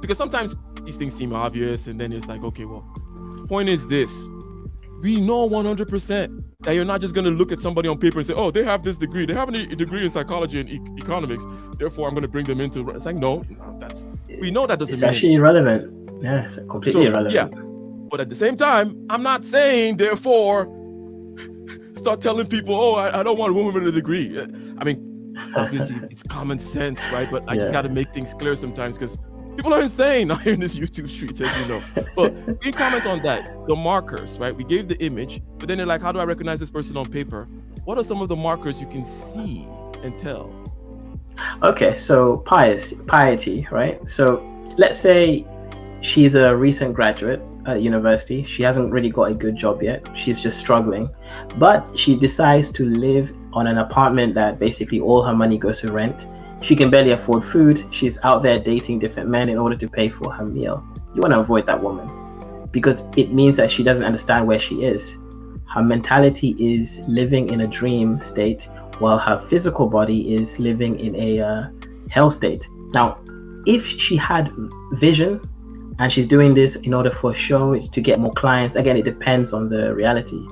Because sometimes these things seem obvious, and then it's like, okay, well, the point is this: we know 100% that you're not just gonna look at somebody on paper and say, oh, they have this degree, they have a degree in psychology and economics, therefore I'm gonna bring them into. It's like, no, we know that doesn't. It's mean actually irrelevant. Yeah, it's completely irrelevant. Yeah, but at the same time, I'm not saying therefore start telling people, oh, I don't want a woman with a degree. I mean, obviously it's common sense, right? But I just got to make things clear sometimes, because people are insane out here in this YouTube streets, as you know. But we comment on that, the markers, right? We gave the image, but then they're like, how do I recognize this person on paper? What are some of the markers you can see and tell? Okay, so piety, right? So let's say she's a recent graduate at university. She hasn't really got a good job yet. She's just struggling, but she decides to live on an apartment that basically all her money goes to rent. She can barely afford food. She's out there dating different men in order to pay for her meal. You want to avoid that woman, because it means that she doesn't understand where she is. Her mentality is living in a dream state, while her physical body is living in a hell state. Now, if she had vision and she's doing this in order for show, to get more clients, again, it depends on the reality.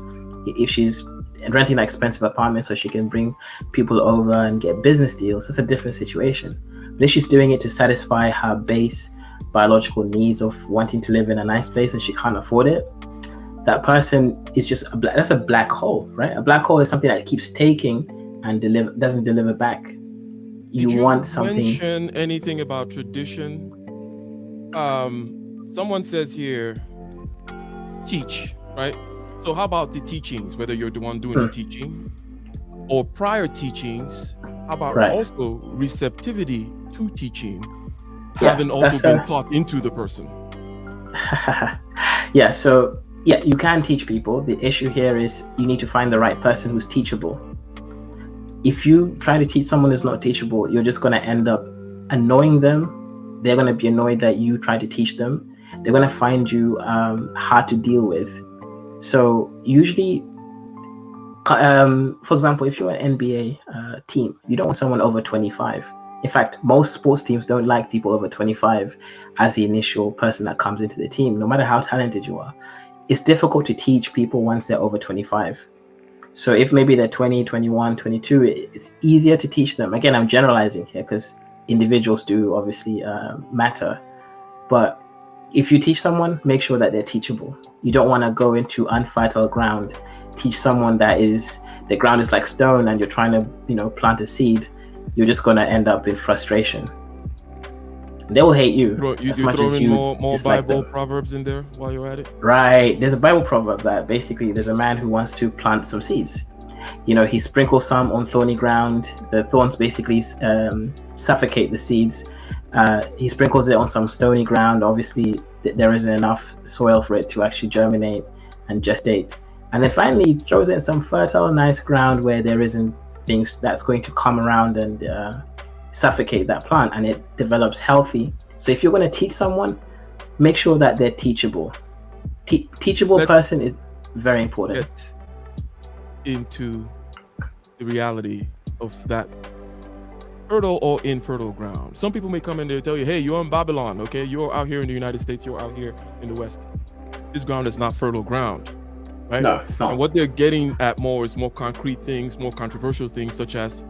If she's renting an expensive apartment so she can bring people over and get business deals, that's a different situation. But if she's doing it to satisfy her base biological needs of wanting to live in a nice place and she can't afford it, that person is just that's a black hole, right? A black hole is something that keeps taking and doesn't deliver back. Did you want something. Mention anything about tradition? Someone says here, teach, right? So how about the teachings, whether you're the one doing the teaching or prior teachings? How about also receptivity to teaching, having also been taught into the person? So you can teach people. The issue here is you need to find the right person who's teachable. If you try to teach someone who's not teachable, you're just going to end up annoying them. They're going to be annoyed that you try to teach them. They're going to find you hard to deal with. So usually, for example, if you're an NBA team, you don't want someone over 25. In fact, most sports teams don't like people over 25 as the initial person that comes into the team, no matter how talented you are. It's difficult to teach people once they're over 25. So if maybe they're 20, 21, 22, it's easier to teach them. Again, I'm generalizing here because individuals do obviously matter. But if you teach someone, make sure that they're teachable. You don't want to go into unfertile ground, teach someone that the ground is like stone and you're trying to, plant a seed. You're just going to end up in frustration. They will hate you. Bro, you throw in more Bible proverbs in there while you're at it? Right. There's a Bible proverb that basically there's a man who wants to plant some seeds. He sprinkles some on thorny ground. The thorns basically suffocate the seeds. He sprinkles it on some stony ground. Obviously, there isn't enough soil for it to actually germinate and gestate. And then finally, he throws it in some fertile, nice ground where there isn't things that's going to come around and suffocate that plant, and it develops healthy. So if you're going to teach someone, make sure that they're teachable. Teachable person is very important. Get into the reality of that fertile or infertile ground. Some people may come in there and tell you, hey, you're in Babylon, okay? You're out here in the United States, you're out here in the West. This ground is not fertile ground, right? No, it's not. And what they're getting at more is more concrete things, more controversial things, such as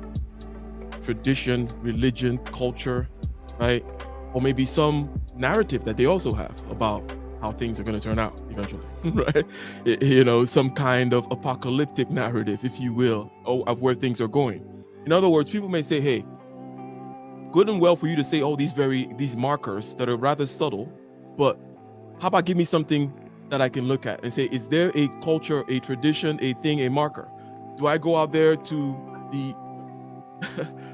tradition, religion, culture, right? Or maybe some narrative that they also have about how things are going to turn out eventually, right? Some kind of apocalyptic narrative, if you will, of where things are going. In other words, people may say, hey, good and well for you to say these markers that are rather subtle, but how about give me something that I can look at and say, is there a culture, a tradition, a thing, a marker? Do I go out there to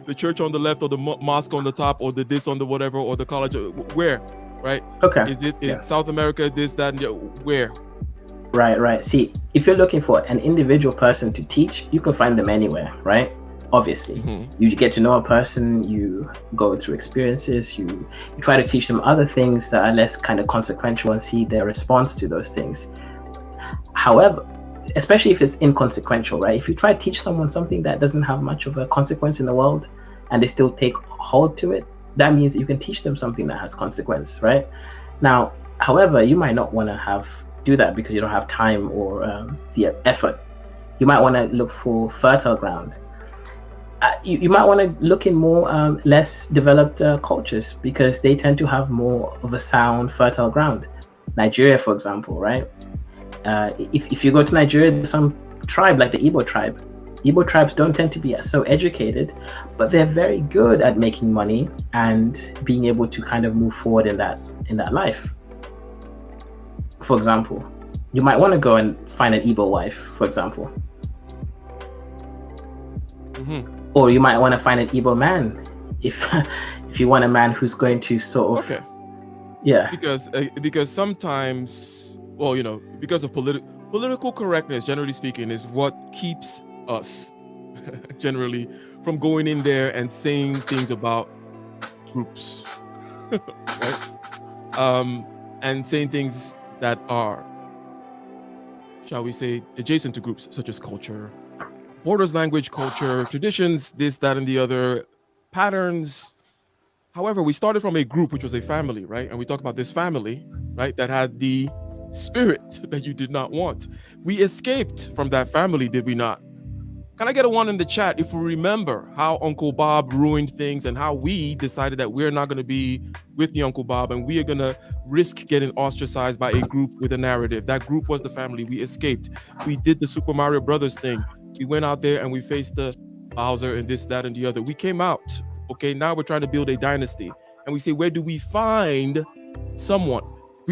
the church on the left, or the mosque on the top, or the this on the whatever, or the college, where, right? Okay. Is it in South America, this, that, and where? Right. See, if you're looking for an individual person to teach, you can find them anywhere, right? Obviously, you get to know a person, you go through experiences, you try to teach them other things that are less kind of consequential and see their response to those things. However, especially if it's inconsequential, right? If you try to teach someone something that doesn't have much of a consequence in the world and they still take hold to it, that means you can teach them something that has consequence, right? Now, however, you might not want to do that because you don't have time or the effort. You might want to look for fertile ground. You might want to look in more less developed cultures because they tend to have more of a sound, fertile ground. Nigeria, for example, right? If you go to Nigeria, there's some tribe like the Igbo tribe. Igbo tribes don't tend to be so educated, but they're very good at making money and being able to kind of move forward in that life. For example, you might want to go and find an Igbo wife, for example. Or you might want to find an Igbo man if you want a man who's going to sort of because sometimes, well, because of political correctness, generally speaking, is what keeps us generally from going in there and saying things about groups, right? And saying things that are, shall we say, adjacent to groups such as culture, borders, language, culture, traditions, this, that, and the other, patterns. However, we started from a group, which was a family, right? And we talk about this family, right, that had the spirit that you did not want. We escaped from that family, did we not? Can I get a one in the chat if we remember how Uncle Bob ruined things and how we decided that we're not going to be with the Uncle Bob and we are going to risk getting ostracized by a group with a narrative? That group was the family. We escaped. We did the Super Mario Brothers thing. We went out there and we faced the Bowser and this, that, and the other. We came out. Okay, now we're trying to build a dynasty. And we say, where do we find someone?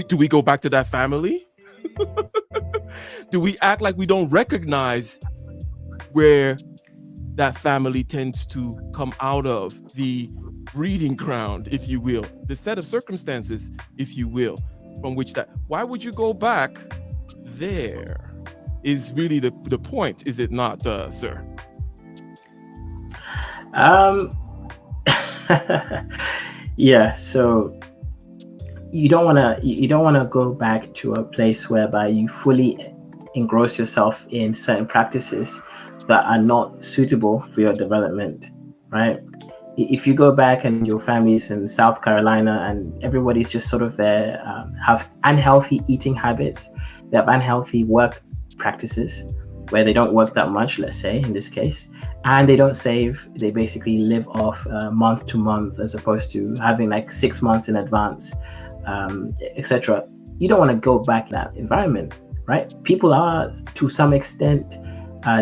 Do we go back to that family? Do we act like we don't recognize where that family tends to come out of, the breeding ground, if you will, the set of circumstances, if you will, from which that, why would you go back there is really the point, is it not, sir? Yeah, so you don't want to go back to a place whereby you fully engross yourself in certain practices that are not suitable for your development, right? If you go back and your family's in South Carolina and everybody's just sort of there, have unhealthy eating habits, they have unhealthy work practices where they don't work that much, let's say in this case, and they don't save, they basically live off month to month as opposed to having like 6 months in advance, etc. You don't want to go back in that environment, right? People are to some extent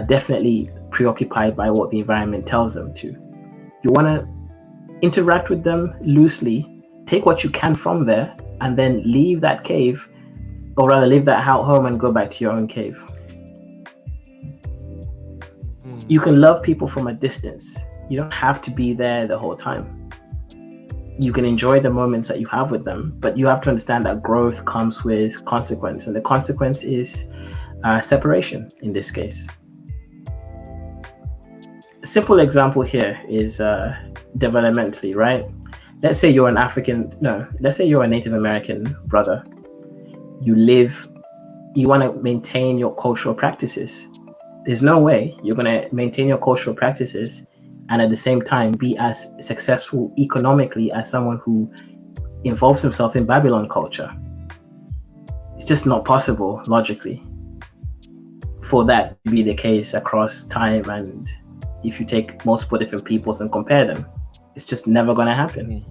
definitely preoccupied by what the environment tells them to. You want to interact with them loosely, take what you can from there, and then leave that cave, or rather leave that home and go back to your own cave. You can love people from a distance. You don't have to be there the whole time. You can enjoy the moments that you have with them, but you have to understand that growth comes with consequence, and the consequence is separation in this case. Simple example here is developmentally, right? Let's say you're let's say you're a Native American brother. You want to maintain your cultural practices. There's no way you're going to maintain your cultural practices and at the same time be as successful economically as someone who involves himself in Babylon culture. It's just not possible logically for that to be the case across time. And if you take multiple different peoples and compare them, it's just never going to happen.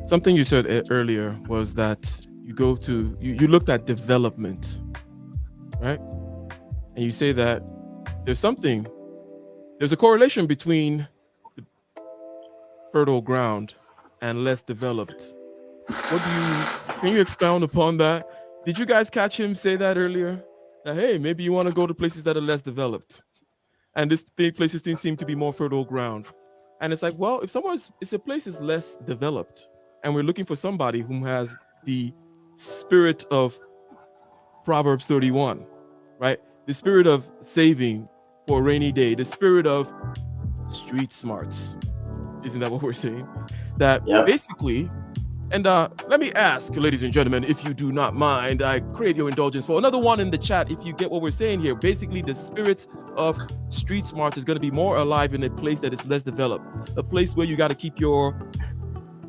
Something you said earlier was that you looked at development, right? And you say that there's a correlation between the fertile ground and less developed. Can you expound upon that? Did you guys catch him say that earlier? That, hey, maybe you want to go to places that are less developed. And places seem to be more fertile ground. And it's like, well, if a place is less developed, and we're looking for somebody who has the spirit of Proverbs 31, right? The spirit of saving for a rainy day, the spirit of street smarts. Isn't that what we're saying? That basically, and let me ask, ladies and gentlemen, if you do not mind, I crave your indulgence for another one in the chat. If you get what we're saying here, basically the spirit of street smarts is going to be more alive in a place that is less developed, a place where you got to keep your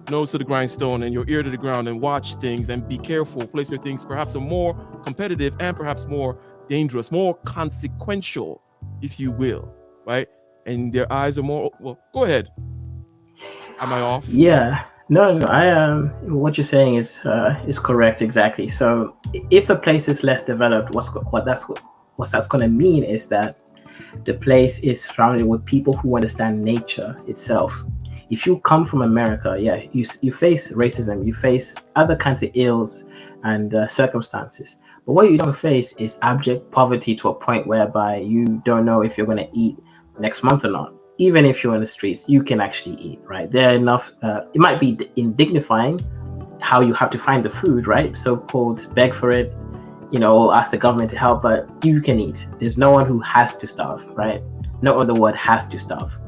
nose to the grindstone and your ear to the ground and watch things and be careful, a place where things perhaps are more competitive and perhaps more dangerous, more consequential, if you will, right? And their eyes are more, well, go ahead. Am I off? Yeah. No, what you're saying is correct, exactly. So if a place is less developed, what that's going to mean is that the place is surrounded with people who understand nature itself. If you come from America, you face racism, you face other kinds of ills and circumstances. But what you don't face is abject poverty to a point whereby you don't know if you're going to eat next month or not. Even if you're in the streets, you can actually eat, right? There are enough, it might be indignifying how you have to find the food, right? So-called beg for it, or ask the government to help, but you can eat. There's no one who has to starve, right? No other word, has to starve.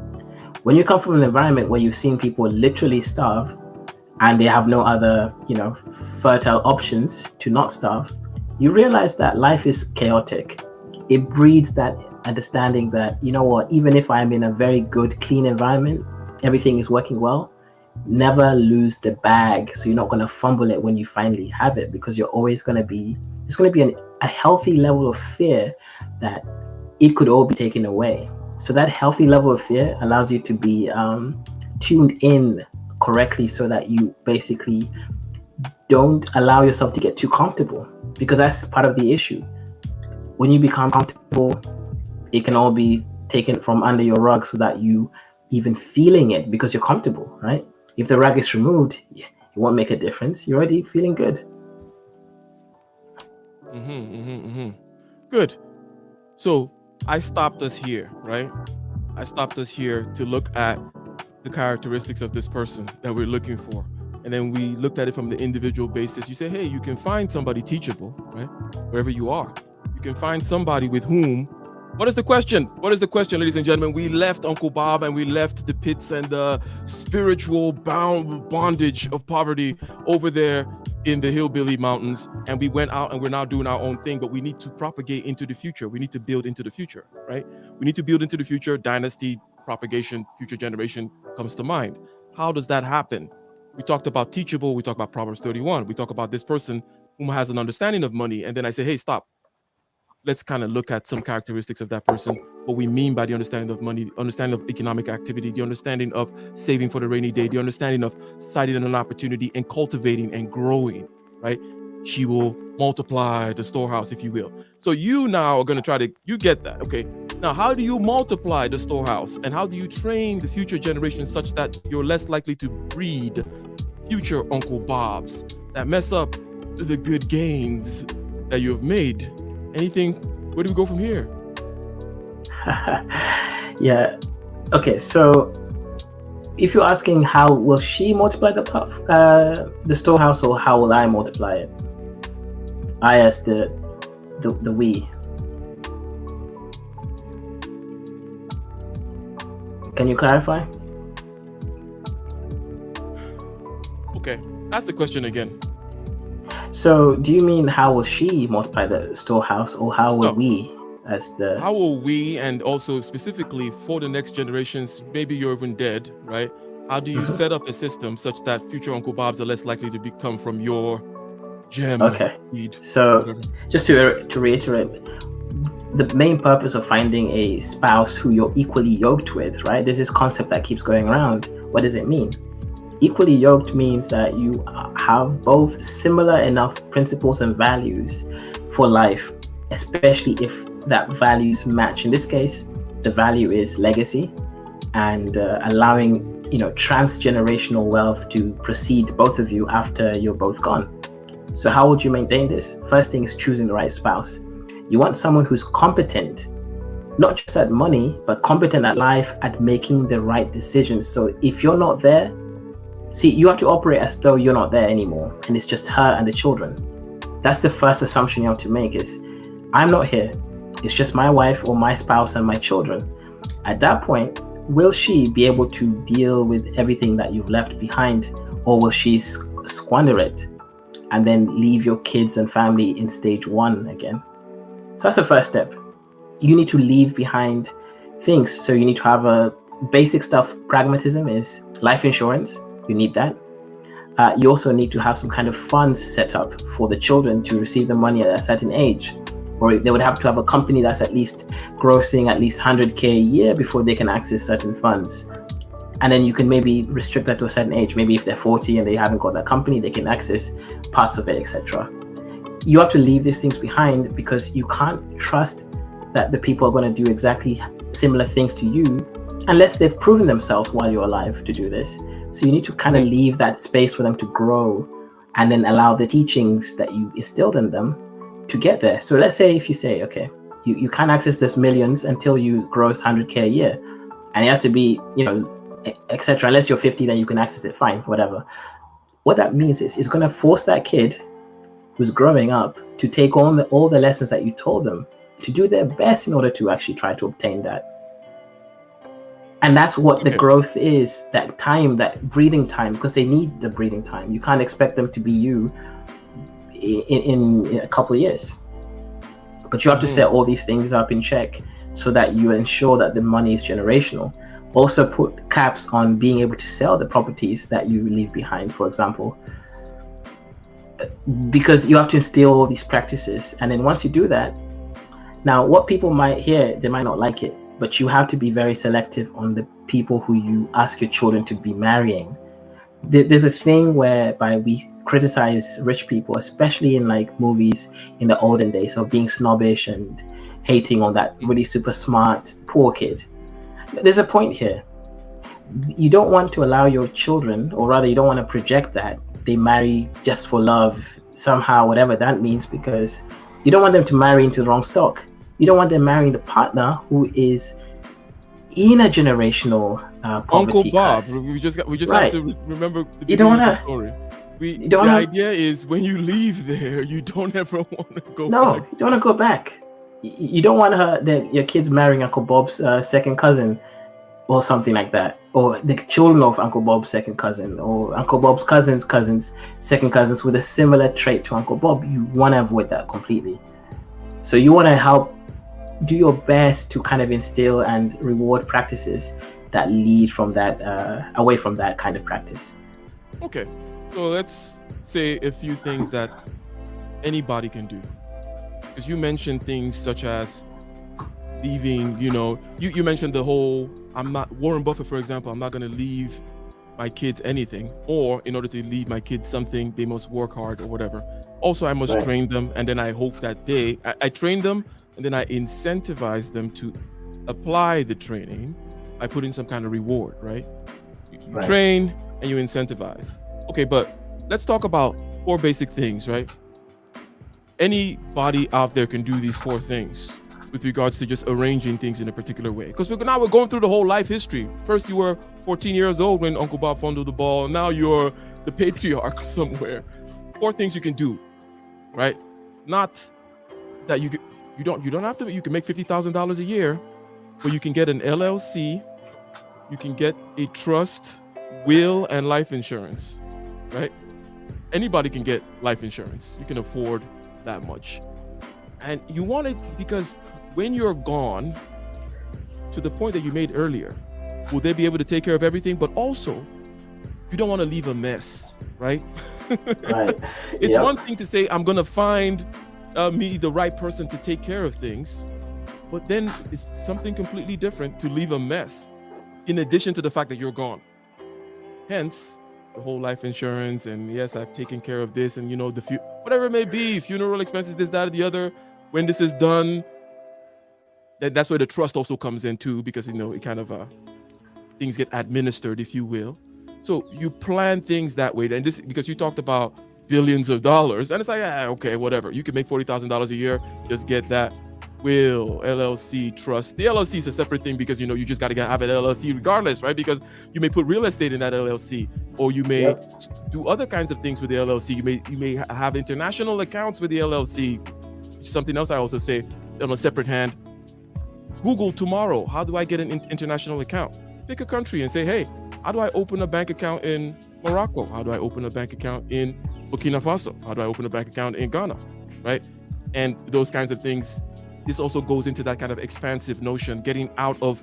When you come from an environment where you've seen people literally starve and they have no other, fertile options to not starve, you realize that life is chaotic. It breeds that understanding that, even if I'm in a very good, clean environment, everything is working well, never lose the bag. So you're not going to fumble it when you finally have it, because it's going to be a healthy level of fear that it could all be taken away. So that healthy level of fear allows you to be tuned in correctly so that you basically don't allow yourself to get too comfortable, because that's part of the issue. When you become comfortable, it can all be taken from under your rug so that you even feeling it because you're comfortable, right? If the rug is removed, it won't make a difference. You're already feeling good. Good. So I stopped us here, right? I stopped us here to look at the characteristics of this person that we're looking for. And then we looked at it from the individual basis. You say, hey, you can find somebody teachable, right? Wherever you are. You can find somebody with whom. What is the question? What is the question, ladies and gentlemen? We left Uncle Bob and we left the pits and the spiritual bondage of poverty over there in the hillbilly mountains, and we went out and we're now doing our own thing, but we need to propagate into the future. We need to build into the future, right? We need to build into the future. Dynasty, propagation, future generation comes to mind. How does that happen? We talked about Teachable. We talked about Proverbs 31. We talk about this person who has an understanding of money. And then I say, hey, stop. Let's kind of look at some characteristics of that person, what we mean by the understanding of money, the understanding of economic activity, the understanding of saving for the rainy day, the understanding of sighting an opportunity and cultivating and growing, right? She will multiply the storehouse, if you will. So you now are going to try to, you get that, okay? Now, how do you multiply the storehouse, and how do you train the future generation such that you're less likely to breed future Uncle Bobs that mess up the good gains that you have made? Anything? Where do we go from here? Yeah. Okay. So, if you're asking how will she multiply the storehouse, or how will I multiply it? I as the we. Can you clarify? Okay, ask the question again. So, do you mean how will she multiply the storehouse, or how will we as the How will we, and also specifically for the next generations, maybe you're even dead, right? How do you set up a system such that future Uncle Bobs are less likely to become from your gem Okay. seed? So Whatever. just to reiterate, the main purpose of finding a spouse who you're equally yoked with, right? There's this concept that keeps going around. What does it mean? Equally yoked means that you have both similar enough principles and values for life, especially if that values match. In this case, the value is legacy and allowing transgenerational wealth to precede both of you after you're both gone. So how would you maintain this? First thing is choosing the right spouse. You want someone who's competent, not just at money, but competent at life, at making the right decisions. So if you're not there, see, you have to operate as though you're not there anymore, and it's just her and the children. That's the first assumption you have to make is, I'm not here. It's just my wife or my spouse and my children. At that point, will she be able to deal with everything that you've left behind, or will she squander it and then leave your kids and family in stage one again? So that's the first step. You need to leave behind things. So you need to have a basic stuff. Pragmatism is life insurance. You need that. You also need to have some kind of funds set up for the children to receive the money at a certain age, or they would have to have a company that's at least grossing at least 100K a year before they can access certain funds. And then you can maybe restrict that to a certain age. Maybe if they're 40 and they haven't got that company, they can access parts of it, etc. You have to leave these things behind because you can't trust that the people are going to do exactly similar things to you unless they've proven themselves while you're alive to do this. So you need to kind of leave that space for them to grow and then allow the teachings that you instilled in them to get there. So let's say if you say, okay, you can't access this millions until you gross 100K a year, and it has to be, etc. Unless you're 50, then you can access it, fine, whatever. What that means is it's going to force that kid who's growing up to take on all the lessons that you told them, to do their best in order to actually try to obtain that. And that's what the growth is, that time, that breathing time, because they need the breathing time. You can't expect them to be you in a couple of years. But you have to set all these things up in check so that you ensure that the money is generational. Also put caps on being able to sell the properties that you leave behind, for example, because you have to instill all these practices. And then once you do that, now what people might hear, they might not like it, but you have to be very selective on the people who you ask your children to be marrying. There's a thing whereby we criticize rich people, especially in like movies in the olden days, of being snobbish and hating on that really super smart poor kid. There's a point here. You don't want to allow your children, or rather you don't want to project that they marry just for love somehow, whatever that means, because you don't want them to marry into the wrong stock. You don't want them marrying the partner who is in a generational poverty. Uncle Bob. Curse. We just Right. have to remember the You beginning don't of the wanna- story. you The don't wanna- idea is when you leave there, you don't ever want to go No, back. you don't want to go back. You don't want your kids marrying Uncle Bob's second cousin or something like that, or the children of Uncle Bob's second cousin, or Uncle Bob's cousins, second cousins with a similar trait to Uncle Bob. You want to avoid that completely. So you want to help do your best to kind of instill and reward practices that lead from that away from that kind of practice. Okay, so let's say a few things that anybody can do, because you mentioned things such as leaving, you mentioned the whole, I'm not Warren Buffett, for example, I'm not going to leave my kids anything, or in order to leave my kids something, they must work hard or whatever. Also, I must train them, and then I hope that I train them, and then I incentivize them to apply the training by putting some kind of reward, right? You train and you incentivize. Okay, but let's talk about 4 basic things, right? Anybody out there can do these 4 things with regards to just arranging things in a particular way. Because we're going through the whole life history. First, you were 14 years old when Uncle Bob fondled the ball. Now you're the patriarch somewhere. 4 things you can do, right? Not that you don't have to. You can make $50,000 a year, but you can get an LLC. You can get a trust, will, and life insurance, right? Anybody can get life insurance. You can afford that much. And you want it because when you're gone, to the point that you made earlier, will they be able to take care of everything? But also, you don't want to leave a mess, right? Right. It's Yep. one thing to say, I'm going to find me the right person to take care of things. But then it's something completely different to leave a mess, in addition to the fact that you're gone. Hence, the whole life insurance, and yes, I've taken care of this, and whatever it may be, funeral expenses, this, that, or the other. When this is done, that's where the trust also comes in too, because it kind of things get administered, if you will. So you plan things that way, and this because you talked about billions of dollars, and it's like, okay, whatever. You can make $40,000 a year, just get that will LLC trust. The LLC is a separate thing because you just got to have an LLC regardless, right? Because you may put real estate in that LLC, or you may do other kinds of things with the LLC. You may have international accounts with the LLC. Something else I also say on a separate hand. Google tomorrow, how do I get an international account? Pick a country and say, hey, how do I open a bank account in Morocco? How do I open a bank account in Burkina Faso? How do I open a bank account in Ghana, right? And those kinds of things. This also goes into that kind of expansive notion, getting out of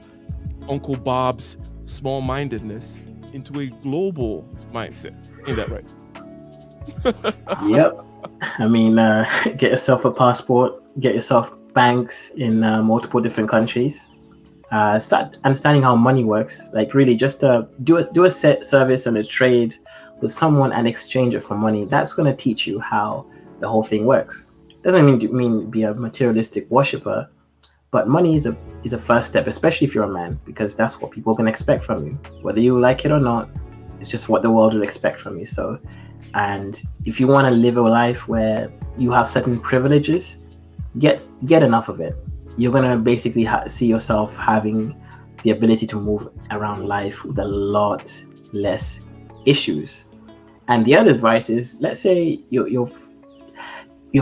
Uncle Bob's small-mindedness into a global mindset. Ain't that right? Yep. I mean, get yourself a passport, get yourself banks in multiple different countries. Start understanding how money works. Like really, just do a set service and a trade with someone and exchange it for money. That's going to teach you how the whole thing works. Doesn't mean be a materialistic worshiper, but money is a first step, especially if you're a man, because that's what people can expect from you, whether you like it or not. It's just what the world will expect from you. So, and if you want to live a life where you have certain privileges, get enough of it. You're gonna basically see yourself having the ability to move around life with a lot less issues. And the other advice is, let's say you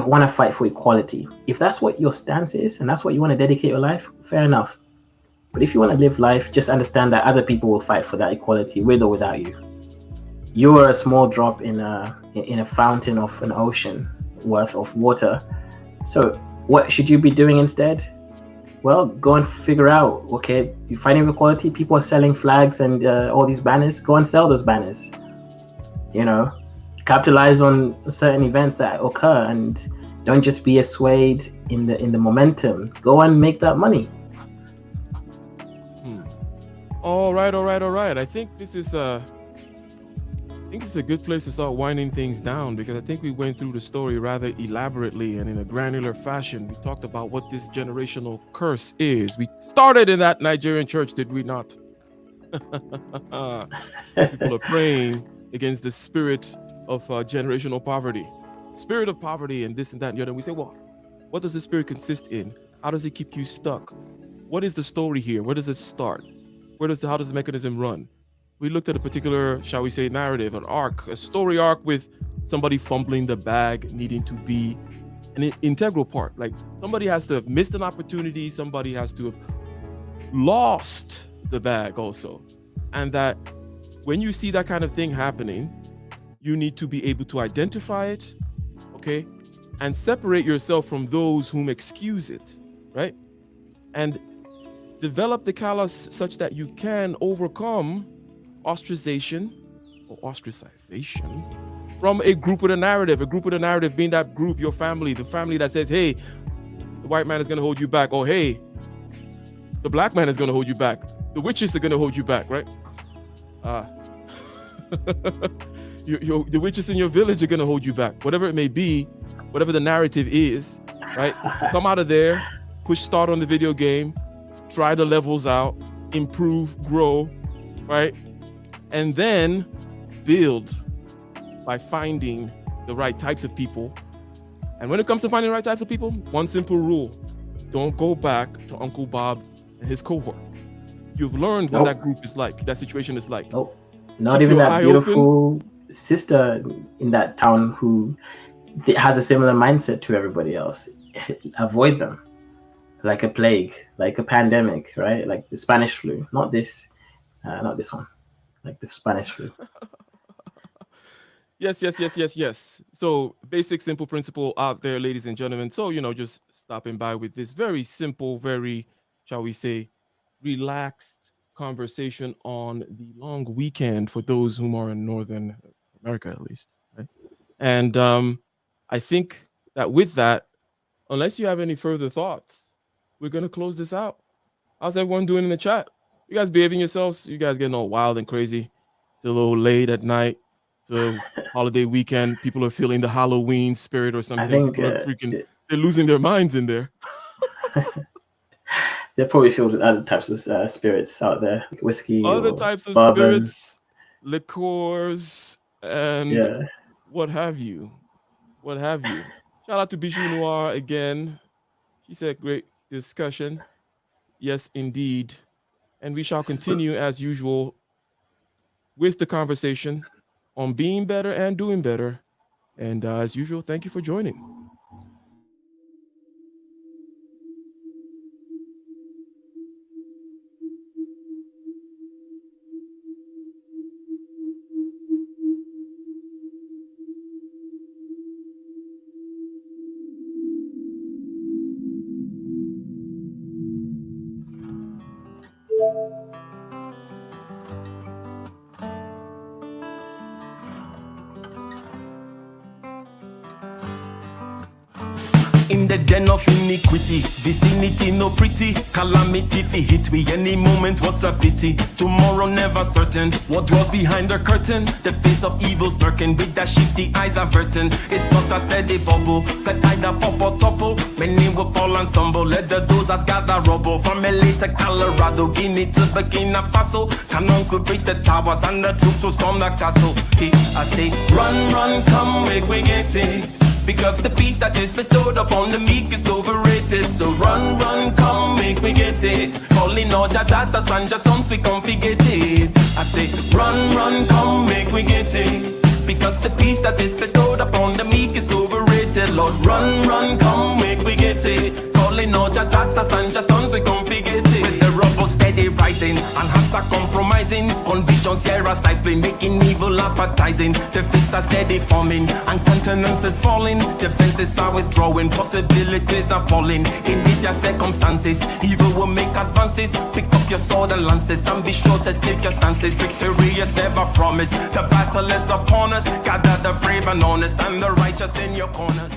want to fight for equality. If that's what your stance is and that's what you want to dedicate your life, fair enough. But if you want to live life, just understand that other people will fight for that equality with or without you. You are a small drop in a fountain of an ocean worth of water. So what should you be doing instead? Well, go and figure out, okay, you're fighting for equality, people are selling flags and all these banners, go and sell those banners. Capitalize on certain events that occur and don't just be swayed in the momentum. Go and make that money. All right. I think this is it's a good place to start winding things down, because I think we went through the story rather elaborately and in a granular fashion. We talked about what this generational curse is. We started in that Nigerian church, did we not? People are praying against the spirit of generational poverty, spirit of poverty, and this and that and the other. And we say, well, what does the spirit consist in? How does it keep you stuck? What is the story here? Where does it start? How does the mechanism run? We looked at a particular, shall we say, narrative, an arc, a story arc with somebody fumbling the bag, needing to be an integral part. Like somebody has to have missed an opportunity, somebody has to have lost the bag also. And that when you see that kind of thing happening, you need to be able to identify it, okay, and separate yourself from those whom excuse it, right? And develop the callous such that you can overcome ostracization from a group with a narrative being that group, your family, the family that says, hey, the white man is going to hold you back, or hey, the black man is going to hold you back, the witches are going to hold you back, right? The witches in your village are going to hold you back, whatever it may be, whatever the narrative is, right? Come out of there, push start on the video game, try the levels out, improve, grow, right? And then build by finding the right types of people. And when it comes to finding the right types of people, one simple rule: don't go back to Uncle Bob and his cohort. You've learned what that group is like, that situation is like. Nope. Not even that beautiful sister in that town who has a similar mindset to everybody else. Avoid them. Like a plague, like a pandemic, right? Like the Spanish flu. Not this one. Like the Spanish flu. Yes. So basic, simple principle out there, ladies and gentlemen. So, just stopping by with this very simple, very, shall we say, relaxed conversation on the long weekend for those whom are in Northern America, at least. Right? And I think that with that, unless you have any further thoughts, we're going to close this out. How's everyone doing in the chat? You guys behaving yourselves? You guys getting all wild and crazy? It's a little late at night. It's a holiday weekend. People are feeling the Halloween spirit or something. I think People are they're losing their minds in there. They're probably filled with other types of spirits out there, like whiskey, Other or types of bourbon. spirits, liqueurs, and what have you. Shout out to Bijou Noir again. She said great discussion. Yes, indeed. And we shall continue as usual with the conversation on being better and doing better. And as usual, thank you for joining. In the den of iniquity, vicinity no pretty, calamity fi hit we any moment, what a pity. Tomorrow never certain, what was behind the curtain, the face of evil smirking with that shifty eyes averting. It's not a steady bubble, that either pop or topple, many will fall and stumble, let the dozers gather rubble. From LA to Colorado, Guinea to Burkina Faso, cannon could reach the towers and the troops will storm the castle. Hey, I say, run, come, make we get it. Because the peace that is bestowed upon the meek is overrated. So run, come, make we get it. Calling all your daughters and your sons, we come forget it. I say, run, come, make we get it. Because the peace that is bestowed upon the meek is overrated. Lord, run, come, make we get it. Calling all your daughters and your sons, we come forget it. With the rubble steady rising, and hearts are compromising. Convictions here are stifling, making evil appetizing. The fists are steady forming, and countenance is falling. Defenses are withdrawing, possibilities are falling. In these your circumstances, evil will make advances. Pick up your sword and lances, and be sure to take your stances. Victory is never promised, the battle is upon us. Gather the brave and honest, and the righteous in your corners.